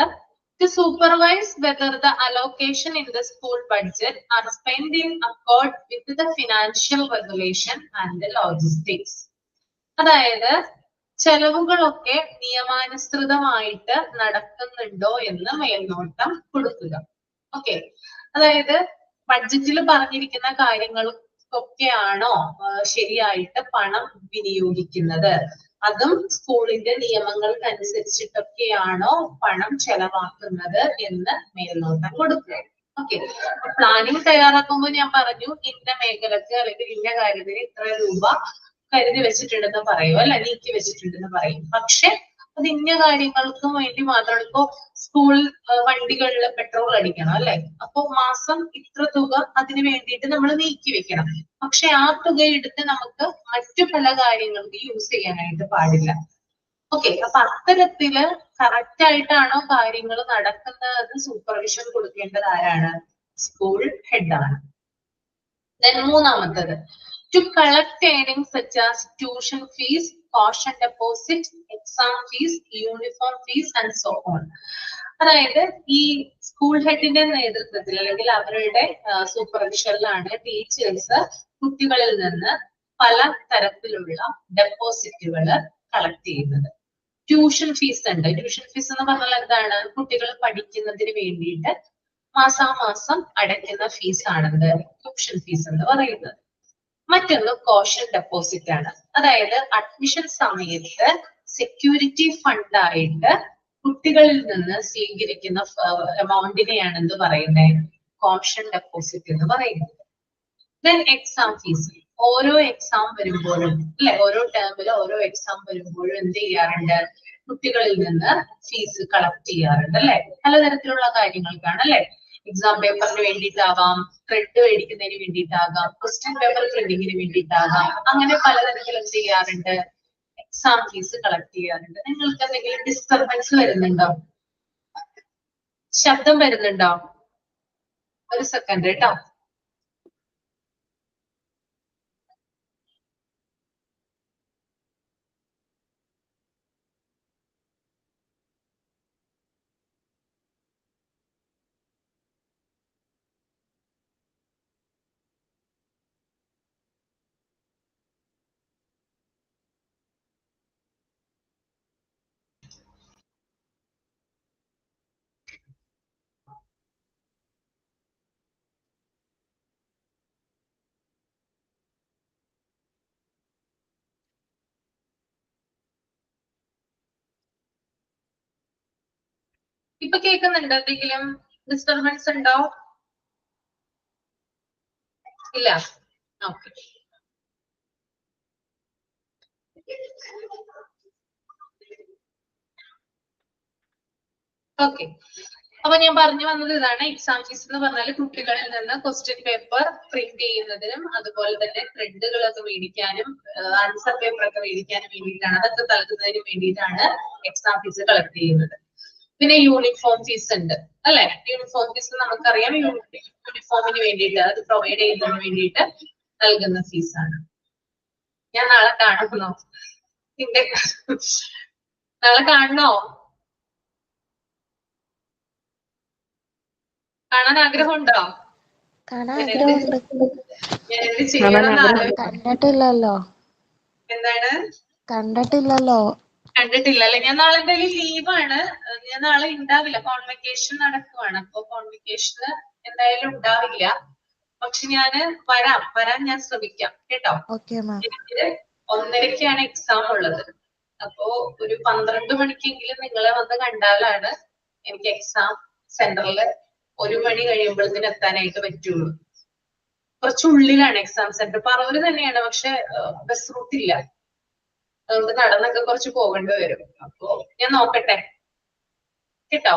to supervise whether the allocation in the school budget are spent in accord with the financial regulation and the logistics. അതായത് ചെലവുകളൊക്കെ നിയമാനുസൃതമായിട്ട് നടക്കുന്നുണ്ടോ എന്ന് മേൽനോട്ടം കൊടുക്കുക. ഓക്കെ, അതായത് ബഡ്ജറ്റിൽ പറഞ്ഞിരിക്കുന്ന കാര്യങ്ങൾക്കൊക്കെയാണോ ശരിയായിട്ട് പണം വിനിയോഗിക്കുന്നത്, അതും സ്കൂളിന്റെ നിയമങ്ങൾക്കനുസരിച്ചിട്ടൊക്കെയാണോ പണം ചെലവാക്കുന്നത് എന്ന് മേൽനോട്ടം കൊടുക്കുക. ഓക്കെ, പ്ലാനിങ് തയ്യാറാക്കുമ്പോൾ ഞാൻ പറഞ്ഞു ഇന്ന മേഖലക്ക് അല്ലെങ്കിൽ ഇന്ന കാര്യത്തിന് ഇത്ര രൂപ കരുതി വെച്ചിട്ടുണ്ടെന്ന് പറയും, അല്ല നീക്കി വെച്ചിട്ടുണ്ടെന്ന് പറയും. പക്ഷെ അത് ഇന്ന കാര്യങ്ങൾക്കും വേണ്ടി മാത്രമാണ്. ഇപ്പോ സ്കൂൾ വണ്ടികളിൽ പെട്രോൾ അടിക്കണം അല്ലെ, അപ്പൊ മാസം ഇത്ര തുക അതിന് വേണ്ടിയിട്ട് നമ്മൾ നീക്കി വെക്കണം. പക്ഷെ ആ തുക എടുത്ത് നമുക്ക് മറ്റു പല കാര്യങ്ങൾക്ക് യൂസ് ചെയ്യാനായിട്ട് പാടില്ല. ഓക്കെ, അപ്പൊ അത്തരത്തില് കറക്റ്റ് ആയിട്ടാണോ കാര്യങ്ങൾ നടക്കുന്നത് സൂപ്പർവിഷൻ കൊടുക്കേണ്ടത് ആരാണ്? സ്കൂൾ ഹെഡ് ആണ്. Then മൂന്നാമത്തത്, to collect earnings such as tuition fees, caution deposit, exam fees, uniform fees and so on. അതായത് ഈ സ്കൂൾ ഹെഡിന്റെ നേതൃത്വത്തിൽ അല്ലെങ്കിൽ അവരുടെ സൂപ്പർവിഷനിലാണ് ടീച്ചേഴ്സ് കുട്ടികളിൽ നിന്ന് പല തരത്തിലുള്ള ഡെപ്പോസിറ്റുകൾ കളക്ട് ചെയ്യുന്നത്. ട്യൂഷൻ ഫീസ് ഉണ്ട്. ട്യൂഷൻ ഫീസ് എന്ന് പറഞ്ഞാൽ എന്താണ്? കുട്ടികൾ പഠിക്കുന്നതിന് വേണ്ടിയിട്ട് മാസാമാസം അടയ്ക്കുന്ന ഫീസ് ആണെന്ന് ട്യൂഷൻ ഫീസ് എന്ന് പറയുന്നത്. മറ്റൊന്ന് കോഷൻ ഡെപ്പോസിറ്റ് ആണ്. അതായത് അഡ്മിഷൻ സമയത്ത് സെക്യൂരിറ്റി ഫണ്ട് ആയിട്ട് കുട്ടികളിൽ നിന്ന് സ്വീകരിക്കുന്ന എമൗണ്ടിനെയാണ് എന്ത് പറയുന്നത്? കോഷൻ ഡെപ്പോസിറ്റ് എന്ന് പറയുന്നത്. Then exam fees. ഓരോ എക്സാം വരുമ്പോഴും അല്ലെ, ഓരോ ടേമിൽ ഓരോ എക്സാം വരുമ്പോഴും എന്ത് ചെയ്യാറുണ്ട്? കുട്ടികളിൽ നിന്ന് ഫീസ് കളക്ട് ചെയ്യാറുണ്ട് അല്ലെ, പലതരത്തിലുള്ള കാര്യങ്ങൾക്കാണ് അല്ലെ. എക്സാം പേപ്പറിന് വേണ്ടിയിട്ടാവാം, ത്രെഡ് മേടിക്കുന്നതിന് വേണ്ടിയിട്ടാകാം, ക്വസ്റ്റ്യൻ പേപ്പർ പ്രിന്റിങ്ങിന് വേണ്ടിയിട്ടാകാം, അങ്ങനെ പലതരത്തിൽ എന്ത് ചെയ്യാറുണ്ട്? എക്സാം ഫീസ് കളക്ട് ചെയ്യാറുണ്ട്. നിങ്ങൾക്ക് എന്തെങ്കിലും ഡിസ്റ്റർബൻസ് വരുന്നുണ്ടോ? ശബ്ദം വരുന്നുണ്ടോ? ഒരു സെക്കൻഡ് കേട്ടോ. ഇപ്പൊ കേൾക്കുന്നുണ്ടോ? എന്തെങ്കിലും ഡിസ്റ്റർബൻസ് ഉണ്ടോ? ഇല്ല. ഓക്കെ. ഓക്കെ, അപ്പൊ ഞാൻ പറഞ്ഞു വന്നത് ഇതാണ്. എക്സാം ഫീസ് എന്ന് പറഞ്ഞാൽ കുട്ടികളിൽ നിന്ന് ക്വസ്റ്റ്യൻ പേപ്പർ പ്രിന്റ് ചെയ്യുന്നതിനും അതുപോലെ തന്നെ ത്രെഡുകളൊക്കെ മേടിക്കാനും ആൻസർ പേപ്പർ ഒക്കെ മേടിക്കാനും വേണ്ടിയിട്ടാണ്, അതൊക്കെ നൽകുന്നതിന് വേണ്ടിയിട്ടാണ് എക്സാം ഫീസ് കളക്ട് ചെയ്യുന്നത്. പിന്നെ യൂണിഫോം ഫീസ് ഉണ്ട് അല്ലെ. യൂണിഫോം ഫീസ് നമുക്കറിയാം, യൂണിഫോമിന് വേണ്ടിയിട്ട് അത് പ്രൊവൈഡ് ചെയ്യുന്നതിന് വേണ്ടിയിട്ട് നൽകുന്ന ഫീസാണ്. ഞാൻ നാളെ കാണണോ? നാളെ കാണണോ? കാണാൻ ആഗ്രഹമുണ്ടോ? കാണാൻ ആഗ്രഹമുണ്ട്. ഞാൻ എന്ത് ചെയ്യണമെന്ന് കണ്ടിട്ടില്ലല്ലോ. എന്താണ്? കണ്ടിട്ടില്ലല്ലോ. കണ്ടിട്ടില്ല അല്ലെ. ഞാൻ നാളെ എന്തായാലും ലീവാണ്. ഞാൻ നാളെ ഉണ്ടാവില്ല, കോൺവെക്കേഷൻ നടക്കുവാണ്. അപ്പൊ കോൺവെക്കേഷന് എന്തായാലും ഉണ്ടാവില്ല. പക്ഷെ ഞാന് വരാൻ ഞാൻ ശ്രമിക്കാം കേട്ടോ. Okay ma'am. എനിക്ക് 1:30-ക്കാണ് എക്സാം ഉള്ളത്. അപ്പോ ഒരു 12 മണിക്കെങ്കിലും നിങ്ങളെ വന്ന് കണ്ടാലാണ് എനിക്ക് എക്സാം സെന്ററിൽ 1 മണി കഴിയുമ്പോഴത്തേന് എത്താനായിട്ട് പറ്റുള്ളൂ. കുറച്ചുള്ളിലാണ് എക്സാം സെന്റർ. പറവൂര് തന്നെയാണ്, പക്ഷെ ബസ് റൂട്ട് ഇല്ല. അതുകൊണ്ട് നടന്നൊക്കെ കുറച്ച് പോകേണ്ടി വരും. അപ്പോ ഞാൻ നോക്കട്ടെ കേട്ടോ.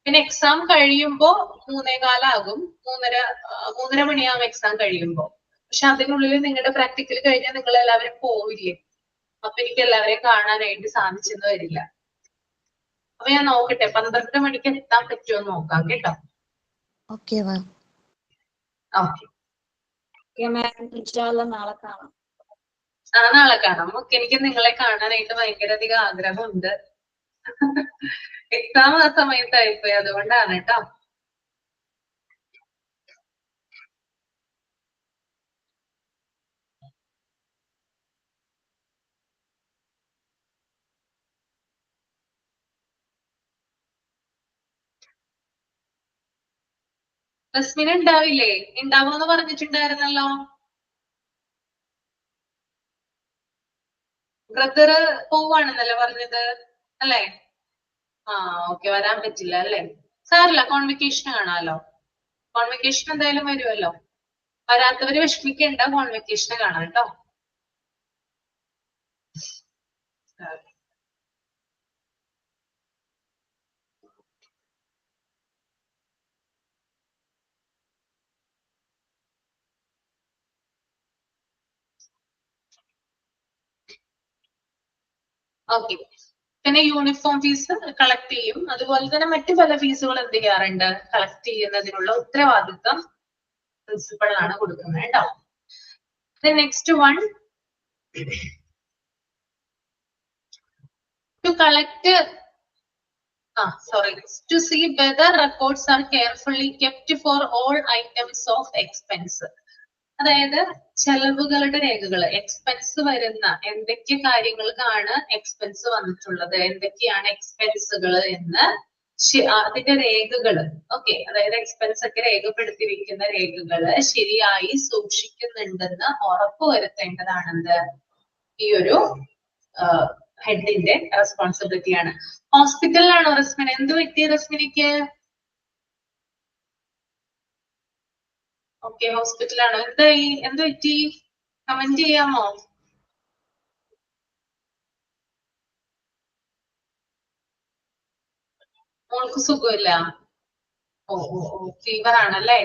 പിന്നെ എക്സാം കഴിയുമ്പോ 3:15 ആകും. 3:30 മണിയാകും എക്സാം കഴിയുമ്പോ. പക്ഷെ അതിനുള്ളിൽ നിങ്ങളുടെ പ്രാക്ടിക്കൽ കഴിഞ്ഞാൽ നിങ്ങൾ എല്ലാവരും പോവില്ലേ? അപ്പൊ എനിക്ക് എല്ലാവരെയും കാണാനായിട്ട് സാധിച്ചെന്ന് വരില്ല. അപ്പൊ ഞാൻ നോക്കട്ടെ, 12 മണിക്ക് എത്താൻ പറ്റുമോ എന്ന് നോക്കാം കേട്ടോ. Okay ma'am. ഓക്കെ, നാളെ കാണാം. നാളെ കാണാം. ഓക്കെ, എനിക്ക് നിങ്ങളെ കാണാനായിട്ട് ഭയങ്കരധികം ആഗ്രഹമുണ്ട്. എക്സാം ആ സമയത്തായിപ്പോയി, അതുകൊണ്ടാണ് കേട്ടോ. റസ്മിന ഉണ്ടാവില്ലേ? ഉണ്ടാവുമെന്ന് പറഞ്ഞിട്ടുണ്ടായിരുന്നല്ലോ. ബ്രദർ പോവാണെന്നല്ലേ പറഞ്ഞത് അല്ലെ? ആ ഓക്കെ, വരാൻ പറ്റില്ല അല്ലെ. സാറില്ല, കോൺവെക്കേഷൻ കാണാലോ. കോൺവെക്കേഷൻ എന്തായാലും വരുമല്ലോ. വരാത്തവര് വിഷമിക്കേണ്ട, കോൺവെക്കേഷന് കാണാം കേട്ടോ. ഓക്കെ. പിന്നെ യൂണിഫോം ഫീസ് കളക്ട് ചെയ്യും. അതുപോലെ തന്നെ മറ്റു പല ഫീസുകൾ എന്ത് ചെയ്യാറുണ്ട്? കളക്ട് ചെയ്യുന്നതിനുള്ള ഉത്തരവാദിത്വം പ്രിൻസിപ്പളിനാണ് കൊടുക്കുന്നത് കേട്ടോ. Next one, to collect to see whether records are carefully kept for all items of expense. അതായത് ചെലവുകളുടെ രേഖകൾ, എക്സ്പെൻസ് വരുന്ന എന്തൊക്കെ കാര്യങ്ങൾക്കാണ് എക്സ്പെൻസ് വന്നിട്ടുള്ളത്, എന്തൊക്കെയാണ് എക്സ്പെൻസുകൾ എന്ന് അതിന്റെ രേഖകൾ, ഓക്കെ, അതായത് എക്സ്പെൻസ് ഒക്കെ രേഖപ്പെടുത്തി വെക്കുന്ന രേഖകൾ ശരിയായി സൂക്ഷിക്കുന്നുണ്ടെന്ന് ഉറപ്പുവരുത്തേണ്ടതാണെന്ത് ഈ ഒരു ഹെഡിന്റെ റെസ്പോൺസിബിലിറ്റിയാണ്. ഹോസ്പിറ്റലിലാണോ റസ്മിൻ? എന്ത് പറ്റി റസ്മിനിക്ക്? ഓക്കെ, ഹോസ്പിറ്റലാണോ? എന്തായി? എന്ത് പറ്റി? കമന്റ് ചെയ്യാമോ? മോൾക്ക് സുഖമില്ല? ഓ ഓ ഓ, ഫീവർ ആണല്ലേ?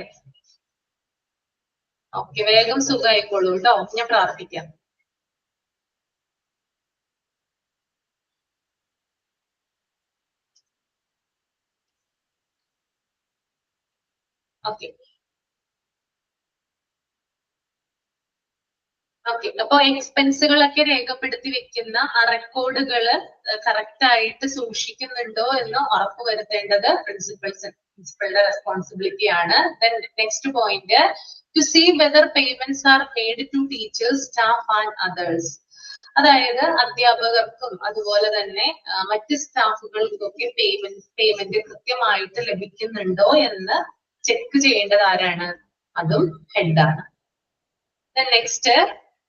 ഓക്കെ, വേഗം സുഖമായിക്കോളൂ കേട്ടോ, ഞാൻ പ്രാർത്ഥിക്കാം. ഓക്കെ ഓക്കെ, അപ്പൊ എക്സ്പെൻസുകളൊക്കെ രേഖപ്പെടുത്തി വെക്കുന്ന ആ റെക്കോർഡുകള് കറക്റ്റ് ആയിട്ട് സൂക്ഷിക്കുന്നുണ്ടോ എന്ന് ഉറപ്പുവരുത്തേണ്ടത് പ്രിൻസിപ്പളുടെ റെസ്പോൺസിബിലിറ്റി ആണ്. Next point, to see whether payments are made to teachers, staff and others. അതായത് അധ്യാപകർക്കും അതുപോലെ തന്നെ മറ്റ് സ്റ്റാഫുകൾക്കൊക്കെ പേയ്മെന്റ് കൃത്യമായിട്ട് ലഭിക്കുന്നുണ്ടോ എന്ന് ചെക്ക് ചെയ്യേണ്ടത് ആരാണ്? അതും ഹെഡാണ്. Next,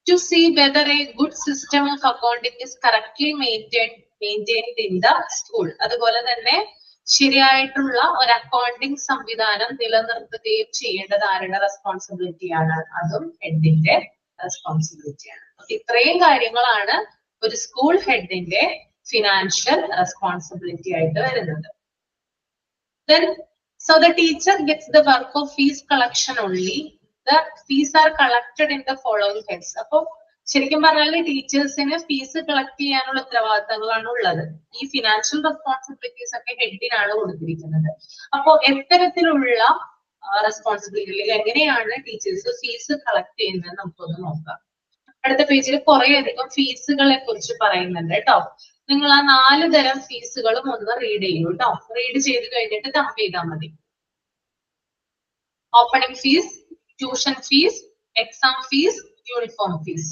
to see whether a good system of accounting is correctly maintained in the school. അതുപോലെ തന്നെ ശരിയായിട്ടുള്ള ഒരു അക്കൗണ്ടിംഗ് സംവിധാനം നിലനിർത്തുകയും ചെയ്യേണ്ടത് ആരുടെ റെസ്പോൺസിബിലിറ്റിയാണ്? അതും ഹെഡിന്റെ റെസ്പോൺസിബിലിറ്റിയാണ്. ഇത്രയും കാര്യങ്ങളാണ് ഒരു സ്കൂൾ ഹെഡിന്റെ ഫിനാൻഷ്യൽ റെസ്പോൺസിബിലിറ്റി ആയിട്ട് വരുന്നത്. Then, so the teacher gets the work of fees collection only. The fees are collected in the following heads. അപ്പൊ ശരിക്കും പറഞ്ഞാൽ ടീച്ചേഴ്സിന് ഫീസ് കളക്ട് ചെയ്യാനുള്ള ഉത്തരവാദിത്തങ്ങളാണ് ഉള്ളത്. ഈ ഫിനാൻഷ്യൽ റെസ്പോൺസിബിലിറ്റീസ് ഒക്കെ ഹെഡിനാണ് കൊടുത്തിരിക്കുന്നത്. അപ്പോ എത്തരത്തിലുള്ള റെസ്പോൺസിബിലിറ്റി, എങ്ങനെയാണ് ടീച്ചേഴ്സ് ഫീസ് കളക്ട് ചെയ്യുന്നത് നമുക്കൊന്ന് നോക്കാം. അടുത്ത പേജിൽ കുറെ അധികം ഫീസുകളെ കുറിച്ച് പറയുന്നുണ്ട് കേട്ടോ. നിങ്ങൾ ആ 4 തരം ഫീസുകളും ഒന്ന് റീഡ് ചെയ്യൂ കേട്ടോ. റീഡ് ചെയ്ത് കഴിഞ്ഞിട്ട് തമ്പ് ചെയ്താൽ മതി. Opening fees, tuition fees, exam fees, uniform fees.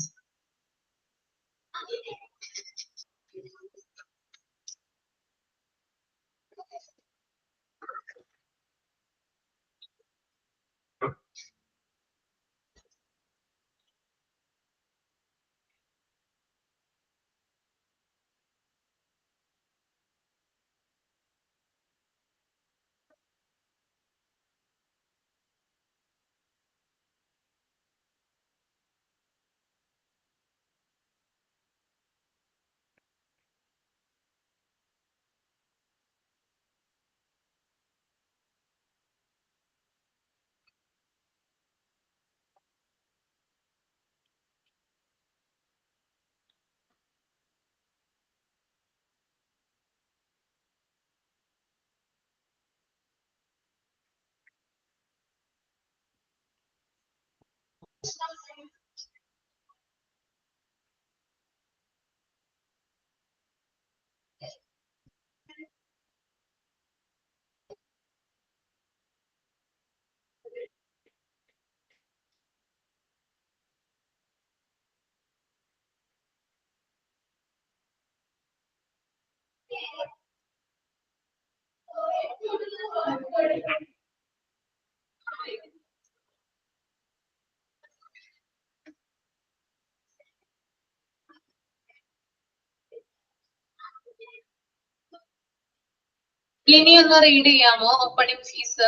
ഇനി ഒന്ന് റീഡ് ചെയ്യാമോ opening fees?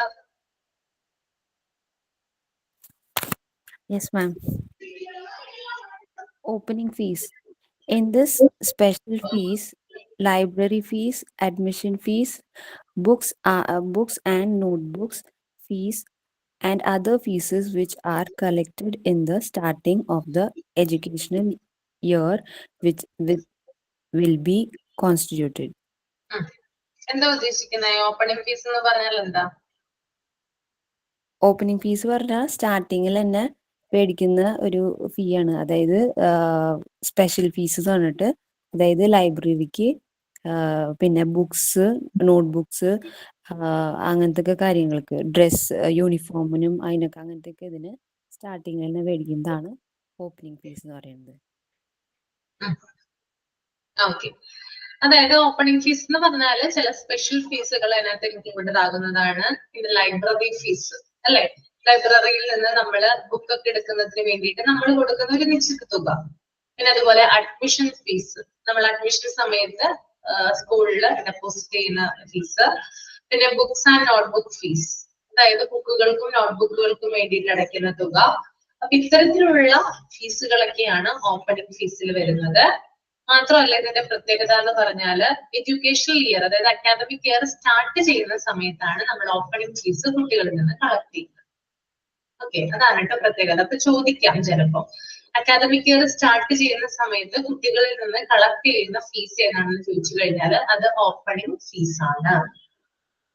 Yes, ma'am. Opening fees. In this special fees, library fees, admission fees, books and notebooks fees, and other fees which are collected in the starting of the educational year, which with will be constituted. എന്താ ഉദ്ദേശിക്കുന്നത് ഓപ്പണിംഗ് ഫീസ് എന്ന് പറഞ്ഞാൽ എന്താ? ഓപ്പണിംഗ് ഫീസ് പറഞ്ഞാൽ സ്റ്റാർട്ടിങ്ങിൽ തന്നെ മേടിക്കുന്ന ഒരു ഫീ ആണ്. അതായത് സ്പെഷ്യൽ ഫീസ് പറഞ്ഞിട്ട്, അതായത് ലൈബ്രറിക്ക് പിന്നെ ബുക്സ്, നോട്ട്ബുക്സ്, അങ്ങനത്തെ ഒക്കെ കാര്യങ്ങൾക്ക്, ഡ്രസ് യൂണിഫോമിനും അതിനൊക്കെ അങ്ങനത്തെ ഒക്കെ ഇതിന് സ്റ്റാർട്ടിങ്ങിൽ തന്നെ മേടിക്കുന്നതാണ് ഓപ്പണിംഗ് ഫീസ് എന്ന് പറയുന്നത്. ഓക്കെ, അതായത് ഓപ്പണിംഗ് ഫീസ് എന്ന് പറഞ്ഞാൽ ചില സ്പെഷ്യൽ ഫീസുകൾ അതിനകത്ത് ഇൻക്ലൂഡഡ് ആകുന്നതാണ്. പിന്നെ ലൈബ്രറി ഫീസ് അല്ലെ, ലൈബ്രറിയിൽ നിന്ന് നമ്മൾ ബുക്കൊക്കെ എടുക്കുന്നതിന് വേണ്ടിയിട്ട് നമ്മൾ കൊടുക്കുന്ന ഒരു നിശ്ചിത തുക. പിന്നെ അതുപോലെ അഡ്മിഷൻ ഫീസ്, നമ്മൾ അഡ്മിഷൻ സമയത്ത് സ്കൂളിൽ ഡെപ്പോസിറ്റ് ചെയ്യുന്ന ഫീസ്. പിന്നെ ബുക്സ് ആൻഡ് നോട്ട്ബുക്ക് ഫീസ്, അതായത് ബുക്കുകൾക്കും നോട്ട്ബുക്കുകൾക്കും വേണ്ടിയിട്ട് അടയ്ക്കുന്ന തുക. അപ്പൊ ഇത്തരത്തിലുള്ള ഫീസുകളൊക്കെയാണ് ഓപ്പണിംഗ് ഫീസിൽ വരുന്നത്. മാത്രമല്ല ഇതിന്റെ പ്രത്യേകത എന്ന് പറഞ്ഞാൽ എഡ്യൂക്കേഷണൽ ഇയർ, അതായത് അക്കാദമിക് ഇയർ സ്റ്റാർട്ട് ചെയ്യുന്ന സമയത്താണ് നമ്മൾ ഓപ്പണിംഗ് ഫീസ് കുട്ടികളിൽ നിന്ന് കളക്ട് ചെയ്യുന്നത്. ഓക്കെ, അതാണ് കേട്ടോ പ്രത്യേകത. അപ്പൊ ചോദിക്കാം ചിലപ്പോ, അക്കാദമിക് ഇയർ സ്റ്റാർട്ട് ചെയ്യുന്ന സമയത്ത് കുട്ടികളിൽ നിന്ന് കളക്ട് ചെയ്യുന്ന ഫീസ് ഏതാണെന്ന് ചോദിച്ചു കഴിഞ്ഞാൽ അത് ഓപ്പണിംഗ് ഫീസ് ആണ്.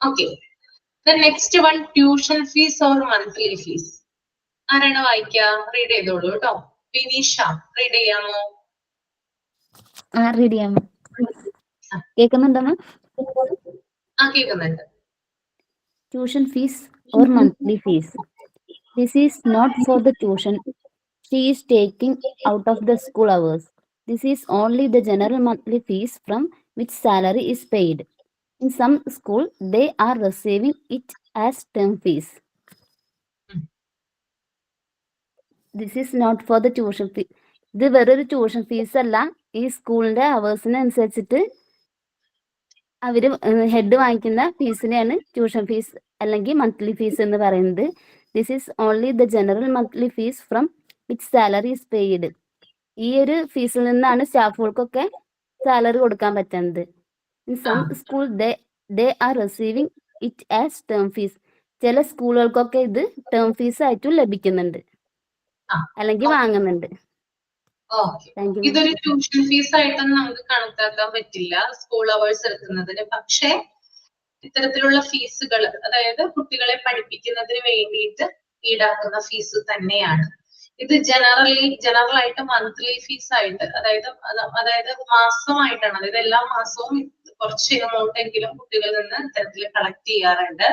Okay, next one, tuition fees or monthly fees. ആരാണ് വായിക്കുക? റീഡ് ചെയ്തോളൂ കേട്ടോ. വിനീഷ റീഡ് ചെയ്യാമോ? റീഡ് ചെയ്യാമോ? കേൾക്കുന്നുണ്ടോ? കേൾക്കുന്നുണ്ട്. Tuition fees or monthly fees. This is not for the tuition she is taking out of the school hours. This is only the general monthly fees from which salary is paid. In some school, they are receiving it as term fees. This is not for the tuition fee. ഇത് വേറൊരു ട്യൂഷൻ ഫീസ് അല്ല. ഈ സ്കൂളിന്റെ അവേഴ്സിനനുസരിച്ചിട്ട് അവര് ഹെഡ് വാങ്ങിക്കുന്ന ഫീസിനെയാണ് ട്യൂഷൻ ഫീസ് അല്ലെങ്കിൽ മന്ത്ലി ഫീസ് എന്ന് പറയുന്നത്. This is only the general monthly fees from which salary is paid. ഈ ഒരു ഫീസിൽ നിന്നാണ് സ്റ്റാഫുകൾക്കൊക്കെ സാലറി കൊടുക്കാൻ പറ്റുന്നത്. In some school they are receiving it as term fees. ചില സ്കൂളുകൾക്കൊക്കെ ഇത് ടേം ഫീസ് ആയിട്ടും ലഭിക്കുന്നുണ്ട് അല്ലെങ്കിൽ വാങ്ങുന്നുണ്ട്. ഇതൊരു ട്യൂഷൻ ഫീസ് ആയിട്ടൊന്നും നമുക്ക് കണക്കാക്കാൻ പറ്റില്ല സ്കൂൾ അവേഴ്സ് എടുക്കുന്നതിന്. പക്ഷെ ഇത്തരത്തിലുള്ള ഫീസുകൾ, അതായത് കുട്ടികളെ പഠിപ്പിക്കുന്നതിന് വേണ്ടിയിട്ട് ഈടാക്കുന്ന ഫീസ് തന്നെയാണ്. ഇത് ജനറൽ ആയിട്ട് മന്ത്ലി ഫീസ് ആയിട്ട്, അതായത് മാസമായിട്ടാണ്, അതായത് എല്ലാ മാസവും കുറച്ച് എമൗണ്ട് എങ്കിലും കുട്ടികളിൽ നിന്ന് ഇത്തരത്തിൽ കളക്ട് ചെയ്യാറുണ്ട്.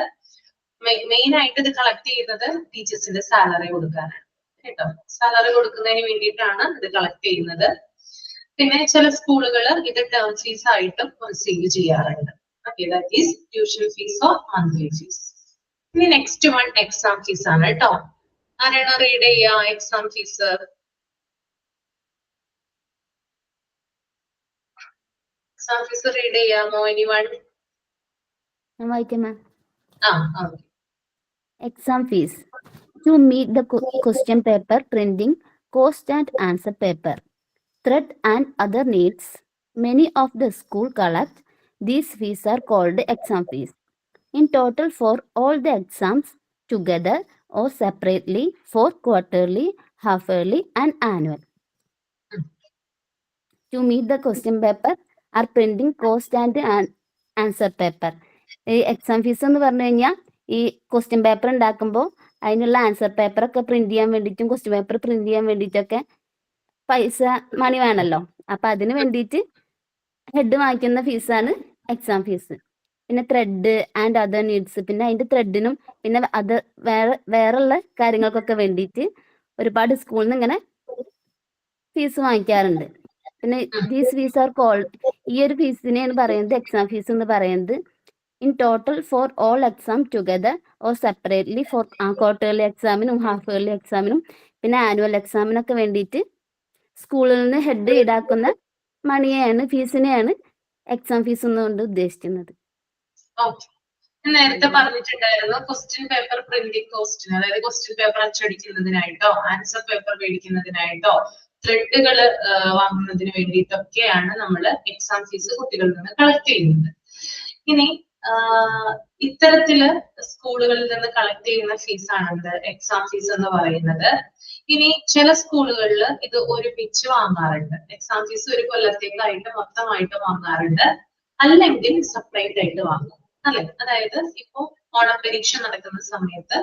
മെയിൻ ആയിട്ട് ഇത് കളക്ട് ചെയ്യുന്നത് ടീച്ചേഴ്സിന്റെ സാലറി കൊടുക്കാനാണ് കേട്ടോ. സാലറി കൊടുക്കുന്നതിന് വേണ്ടിയിട്ടാണ് ഇത് കളക്ട് ചെയ്യുന്നത്. പിന്നെ ചില സ്കൂളുകൾ ഇത് ടേം ഫീസ് ആയിട്ടും റിസീവ് ചെയ്യാറുണ്ട്. Okay, that is tuition fees or monthly fees. ഇനി നെക്സ്റ്റ് വൺ എക്സാം ഫീസ് ആണ് കേട്ടോ. ആരാണ് റീഡ് ചെയ്യാ exam fees? Exam fees read ചെയ്യാമോ anyone? Exam fees. To meet the question paper printing, cost and answer paper, thread and other needs, many of the school collect. These fees are called exam fees. In total for all the exams together or separately for quarterly, half-yearly and annual. To meet the question paper are printing cost and answer paper. ഈ എക്സാം ഫീസ് എന്ന് പറഞ്ഞു കഴിഞ്ഞാൽ ഈ ക്വസ്റ്റ്യൻ പേപ്പർ ഉണ്ടാക്കുമ്പോൾ അതിനുള്ള ആൻസർ പേപ്പർ ഒക്കെ പ്രിന്റ് ചെയ്യാൻ വേണ്ടിയിട്ടും ക്വസ്റ്റ്യൻ പേപ്പർ പ്രിന്റ് ചെയ്യാൻ വേണ്ടിയിട്ടൊക്കെ മണി വേണമല്ലോ. അപ്പൊ അതിന് വേണ്ടിയിട്ട് ഹെഡ് വാങ്ങിക്കുന്ന ഫീസാണ് എക്സാം ഫീസ്. പിന്നെ ത്രെഡ് ആൻഡ് അതർ നീഡ്സ്, പിന്നെ അതിന്റെ ത്രെഡിനും പിന്നെ അത് വേറെയുള്ള കാര്യങ്ങൾക്കൊക്കെ വേണ്ടിയിട്ട് ഒരുപാട് സ്കൂളിൽ നിന്ന് ഇങ്ങനെ ഫീസ് വാങ്ങിക്കാറുണ്ട്. പിന്നെ ദീസ് ഫീസ് ആർ കോൾഡ്, ഈ ഒരു ഫീസിനെയാണ് പറയുന്നത് എക്സാം ഫീസ് എന്ന് പറയുന്നത്. In total for all exam together or separately for quarterly എക്സാമിനും ഹാഫ് ഇയർലി എക്സാമിനും പിന്നെ ആനുവൽ എക്സാമിനൊക്കെ വേണ്ടിയിട്ട് സ്കൂളിൽ നിന്ന് ഹെഡ് ഈടാക്കുന്ന മണിയെയാണ്, ഫീസിനെയാണ് എക്സാം ഫീസ് എന്നുകൊണ്ട് ഉദ്ദേശിക്കുന്നത്. നേരത്തെ പറഞ്ഞിട്ടുണ്ടായിരുന്നു ക്വസ്റ്റ്യൻ പേപ്പർ പ്രിന്റിംഗ് കോസ്റ്റിന്, അതായത് ക്വസ്റ്റ്യൻ പേപ്പർ അച്ചടിക്കുന്നതിനായിട്ടോ ആൻസർ പേപ്പർ മേടിക്കുന്നതിനായിട്ടോ ത്രെഡുകൾ വാങ്ങുന്നതിന് വേണ്ടിയിട്ടൊക്കെയാണ് നമ്മൾ എക്സാം ഫീസ് കുട്ടികളിൽ നിന്ന് കളക്ട് ചെയ്യുന്നത്. ഇനി ഇത്തരത്തില് സ്കൂളുകളിൽ നിന്ന് കളക്ട് ചെയ്യുന്ന ഫീസാണ് എക്സാം ഫീസ് എന്ന് പറയുന്നത്. ഇനി ചില സ്കൂളുകളിൽ ഇത് ഒരുമിച്ച് വാങ്ങാറുണ്ട്. എക്സാം ഫീസ് ഒരു കൊല്ലത്തേക്കായിട്ട് മൊത്തമായിട്ട് വാങ്ങാറുണ്ട്, അല്ലെങ്കിൽ സെപ്പറേറ്റ് ആയിട്ട് വാങ്ങും അല്ലെ. അതായത് ഇപ്പൊ ഓണപരീക്ഷ നടക്കുന്ന സമയത്ത്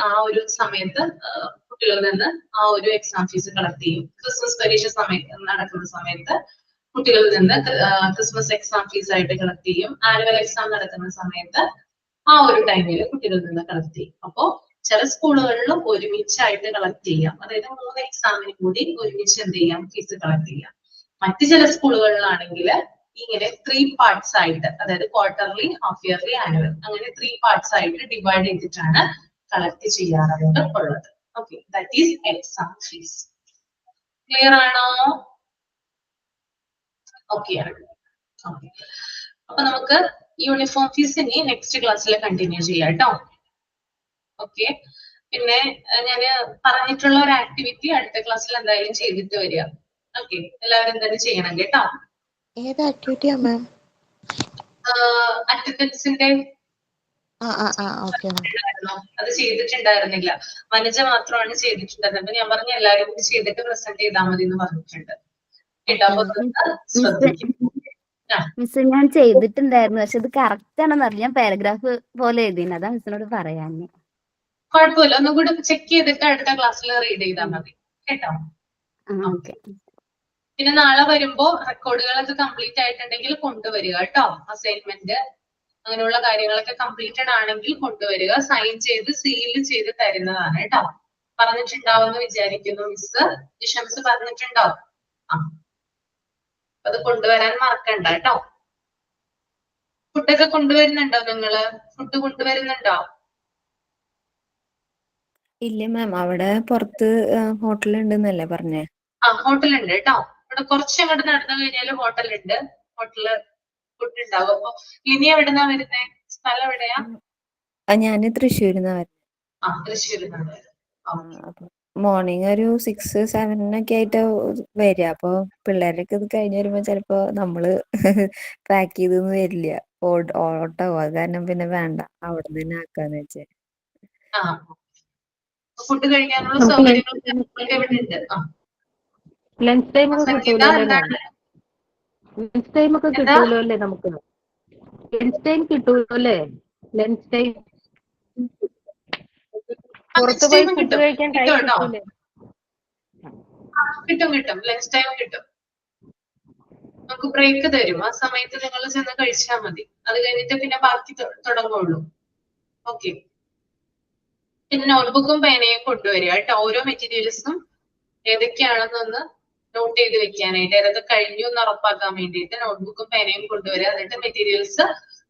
ആ ഒരു സമയത്ത് കുട്ടികളിൽ നിന്ന് ആ ഒരു എക്സാം ഫീസ് കളക്ട് ചെയ്യും. ക്രിസ്മസ് പരീക്ഷ നടക്കുന്ന സമയത്ത് കുട്ടികളിൽ നിന്ന് ക്രിസ്മസ് എക്സാം ഫീസ് ആയിട്ട് കളക്ട് ചെയ്യും. ആനുവൽ എക്സാം നടക്കുന്ന സമയത്ത് ആ ഒരു ടൈമിൽ കുട്ടികളിൽ നിന്ന് കളക്ട് ചെയ്യും. അപ്പോ ചില സ്കൂളുകളിലും ഒരുമിച്ചായിട്ട് കളക്ട് ചെയ്യാം. അതായത് 3 എക്സാമിന് കൂടി ഒരുമിച്ച് എന്ത് ചെയ്യാം, ഫീസ് കളക്ട് ചെയ്യാം. മറ്റു ചില സ്കൂളുകളിലാണെങ്കിൽ ഇങ്ങനെ 3 പാർട്സ് ആയിട്ട്, അതായത് ക്വാർട്ടർലി, ഹാഫ് ഇയർലി, ആനുവൽ, അങ്ങനെ 3 പാർട്സ് ആയിട്ട് ഡിവൈഡ് ചെയ്തിട്ടാണ് കളക്ട് ചെയ്യാറുണ്ട് ഉള്ളത്. Okay, that is exam fees. Clear ആണോ? ഓക്കെ ആണ്. ഓക്കെ, അപ്പൊ നമുക്ക് യൂണിഫോം ഫീസ് ഇനി നെക്സ്റ്റ് ക്ലാസ്സിൽ കണ്ടിന്യൂ ചെയ്യാം കേട്ടോ. ഓക്കെ, പിന്നെ ഞാൻ പറഞ്ഞിട്ടുള്ള ഒരു ആക്ടിവിറ്റി അടുത്ത ക്ലാസ്സിൽ എന്തായാലും ചെയ്തിട്ട് വരിക. ഓക്കെ, എല്ലാവരും എന്തായാലും ചെയ്യണം കേട്ടോ. ഏത് ആക്ടിവിറ്റിയാ മാം? അറ്റൻഡൻസിന്റെ ഓക്കെ മാം. അത് ചെയ്തിട്ടുണ്ടായിരുന്നില്ല, വനജ മാത്രമാണ് ചെയ്തിട്ടുണ്ടായിരുന്നത്. അപ്പൊ ഞാൻ പറഞ്ഞ എല്ലാവരും കൂടി ചെയ്തിട്ട് പ്രസന്റ് ചെയ്താൽ മതി എന്ന് പറഞ്ഞിട്ടുണ്ട് കേട്ടോ. അപ്പൊ ശ്രദ്ധിക്കും. മിസ് ഞാൻ ചെയ്തിട്ടുണ്ടായിരുന്നു, പക്ഷെ ഇത് കറക്റ്റ് ആണെന്ന് അറിയാം. ഞാൻ പാരഗ്രാഫ് പോലെ എഴുതിന്, അതാ മിസ്സിനോട് പറയാന്. കുഴപ്പമില്ല, ഒന്നും കൂടി ചെക്ക് ചെയ്തിട്ട് അടുത്ത ക്ലാസ്സിൽ റീഡ് ചെയ്താൽ മതി കേട്ടോ. ഓക്കെ. പിന്നെ നാളെ വരുമ്പോ റെക്കോർഡുകളൊക്കെ കംപ്ലീറ്റ് ആയിട്ടുണ്ടെങ്കിൽ കൊണ്ടുവരിക കേട്ടോ. അസൈൻമെന്റ് അങ്ങനെയുള്ള കാര്യങ്ങളൊക്കെ കംപ്ലീറ്റഡ് ആണെങ്കിൽ കൊണ്ടുവരിക. സൈൻ ചെയ്ത് സീൽ ചെയ്ത് തരുന്നതാണ് കേട്ടോ. പറഞ്ഞിട്ടുണ്ടാവുമെന്ന് വിചാരിക്കുന്നു മിസ്. മിസ് പറഞ്ഞിട്ടുണ്ടാവും. അത് കൊണ്ടുവരാൻ മറക്കണ്ട കേട്ടോ. ഫുഡൊക്കെ കൊണ്ടുവരുന്നുണ്ടോ നിങ്ങള്? ഫുഡ് കൊണ്ടുവരുന്നുണ്ടോ? ഇല്ല മാം, അവിടെ പുറത്ത് ഹോട്ടലുണ്ടെന്നല്ലേ പറഞ്ഞേ? ഹോട്ടലുണ്ട് കേട്ടോ. ഇവിടെ കുറച്ചങ്ങോട്ട് നടന്നു കഴിഞ്ഞാല് ഹോട്ടലുണ്ട്. ഹോട്ടല് ഫുഡ് ഉണ്ടാവും. അപ്പൊ ഇനി എവിടുന്നാ വരുന്നേ? സ്ഥലം എവിടെയാ? ഞാന് തൃശ്ശൂരിന്നാ വരുന്നത്. തൃശ്ശൂരിന്നാണ്. അപ്പൊ മോർണിംഗ് ഒരു 6-7 ഒക്കെ ആയിട്ട് വരിക. അപ്പൊ പിള്ളേരൊക്കെ ഇത് കഴിഞ്ഞ് വരുമ്പോ ചിലപ്പോ നമ്മള് പാക്ക് ചെയ്തൊന്നും വരില്ല, ഓട്ടോ. അത് കാരണം പിന്നെ വേണ്ട, അവിടെ തന്നെ ആക്കാന്ന് വെച്ചേ. ഫുഡ് കഴിക്കാനുള്ള സൗകര്യങ്ങളൊക്കെ ഇവിടെ ഉണ്ട്. ലഞ്ച് ടൈം ഒക്കെ കിട്ടൂലോ അല്ലേ? ലഞ്ച് ടൈം ഒക്കെ കിട്ടൂലോ അല്ലേ നമുക്ക്? ലഞ്ച് ടൈം കിട്ടൂലോ അല്ലേ? ലഞ്ച് ടൈം പുറത്ത് പോയി ഫുഡ് കഴിക്കാൻ ടൈം കിട്ടൂലേ? കിട്ടും. ലഞ്ച് ടൈം കിട്ടും. നമുക്ക് ബ്രേക്ക് തരും. ആ സമയത്ത് നിങ്ങൾ ചെന്ന് കഴിച്ചാൽ മതി. അത് കഴിഞ്ഞിട്ട് പിന്നെ ബാക്കി തുടങ്ങുള്ളൂ. ഓക്കെ, പിന്നെ നോട്ട്ബുക്കും പേനയും കൊണ്ടുവരിക കേട്ടോ. ഓരോ മെറ്റീരിയൽസും ഏതൊക്കെയാണെന്നൊന്ന് നോട്ട് ചെയ്ത് വെക്കാനായിട്ട്, ഏതൊക്കെ കഴിഞ്ഞു എന്ന് ഉറപ്പാക്കാൻ വേണ്ടിയിട്ട് നോട്ട്ബുക്കും പേനയും കൊണ്ടുവരിക. എന്നിട്ട് മെറ്റീരിയൽസ്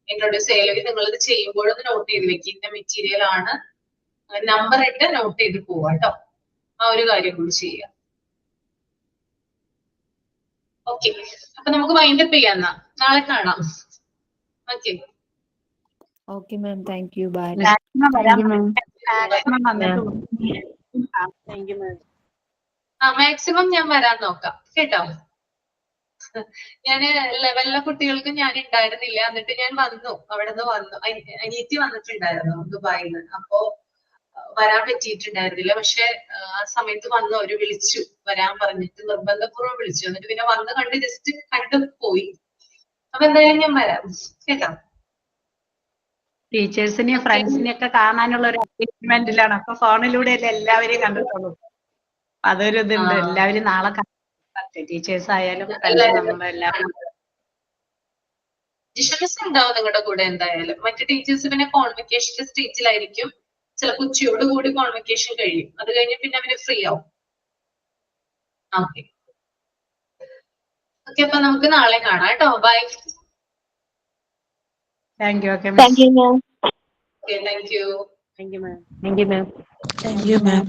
ഇൻട്രൊഡ്യൂസ് ചെയ്യലെങ്കിൽ നിങ്ങൾ ഇത് ചെയ്യുമ്പോഴൊന്ന് നോട്ട് ചെയ്ത് വെക്കുക. ഇന്ന മെറ്റീരിയൽ ആണ്, നമ്പർ ഇട്ട് നോട്ട് ചെയ്ത് പോവാ കേട്ടോ. ആ ഒരു കാര്യം കൂടി ചെയ്യുക. ഓക്കെ, അപ്പൊ നമുക്ക് വൈൻഡപ്പ് ചെയ്യാം. നാളെ കാണാം. Okay. Okay ma'am, thank you. Bye. Maximum ഞാൻ വരാൻ നോക്കാം കേട്ടോ. ഞാന് ലെവലിലെ കുട്ടികൾക്ക് ഞാൻ ഉണ്ടായിരുന്നില്ല. എന്നിട്ട് ഞാൻ വന്നു, അവിടെ നിന്ന് വന്നു. അനിയത്തി വന്നിട്ടുണ്ടായിരുന്നു ദുബായിൽ നിന്ന്. അപ്പോ വരാൻ പറ്റിയിട്ടുണ്ടായിരുന്നില്ല. പക്ഷെ ആ സമയത്ത് വന്നു, അവര് വിളിച്ചു വരാൻ പറഞ്ഞിട്ട്, നിർബന്ധപൂർവ്വം വിളിച്ചു. എന്നിട്ട് പിന്നെ വന്ന് കണ്ട് ജസ്റ്റ് കണ്ടു പോയി. അപ്പൊ എന്തായാലും ഞാൻ വരാം കേട്ടോ. ടീച്ചേഴ്സിനെയും ഫ്രണ്ട്സിനെയും ഒക്കെ കാണാനുള്ള ഒരു അഡ്ജസ്റ്റ്മെന്റിലാണ്. അപ്പൊ ഫോണിലൂടെയല്ലേ എല്ലാവരെയും കണ്ടിട്ടുള്ളൂ. അതൊരു ഇതുണ്ട്. എല്ലാവരും നാളെ ടീച്ചേഴ്സ് ആയാലും നമ്മളെല്ലാവരും ജിഷമിസ് ഉണ്ടാവും നിങ്ങളുടെ കൂടെ എന്തായാലും. മറ്റു ടീച്ചേഴ്സ് പിന്നെ കോൺവെക്കേഷൻ സ്റ്റേജിലായിരിക്കും. ചിലപ്പോൾ ഉച്ചയോട് കൂടി കോൺവെക്കേഷൻ കഴിയും. അത് കഴിഞ്ഞ് പിന്നെ അവര് ഫ്രീ ആവും. ഓക്കെ, അപ്പൊ നമുക്ക് നാളെ കാണാം കേട്ടോ. Bye. Thank you. Okay, Thank you, ma'am. Thank you. Thank you ma'am. Thank you ma'am.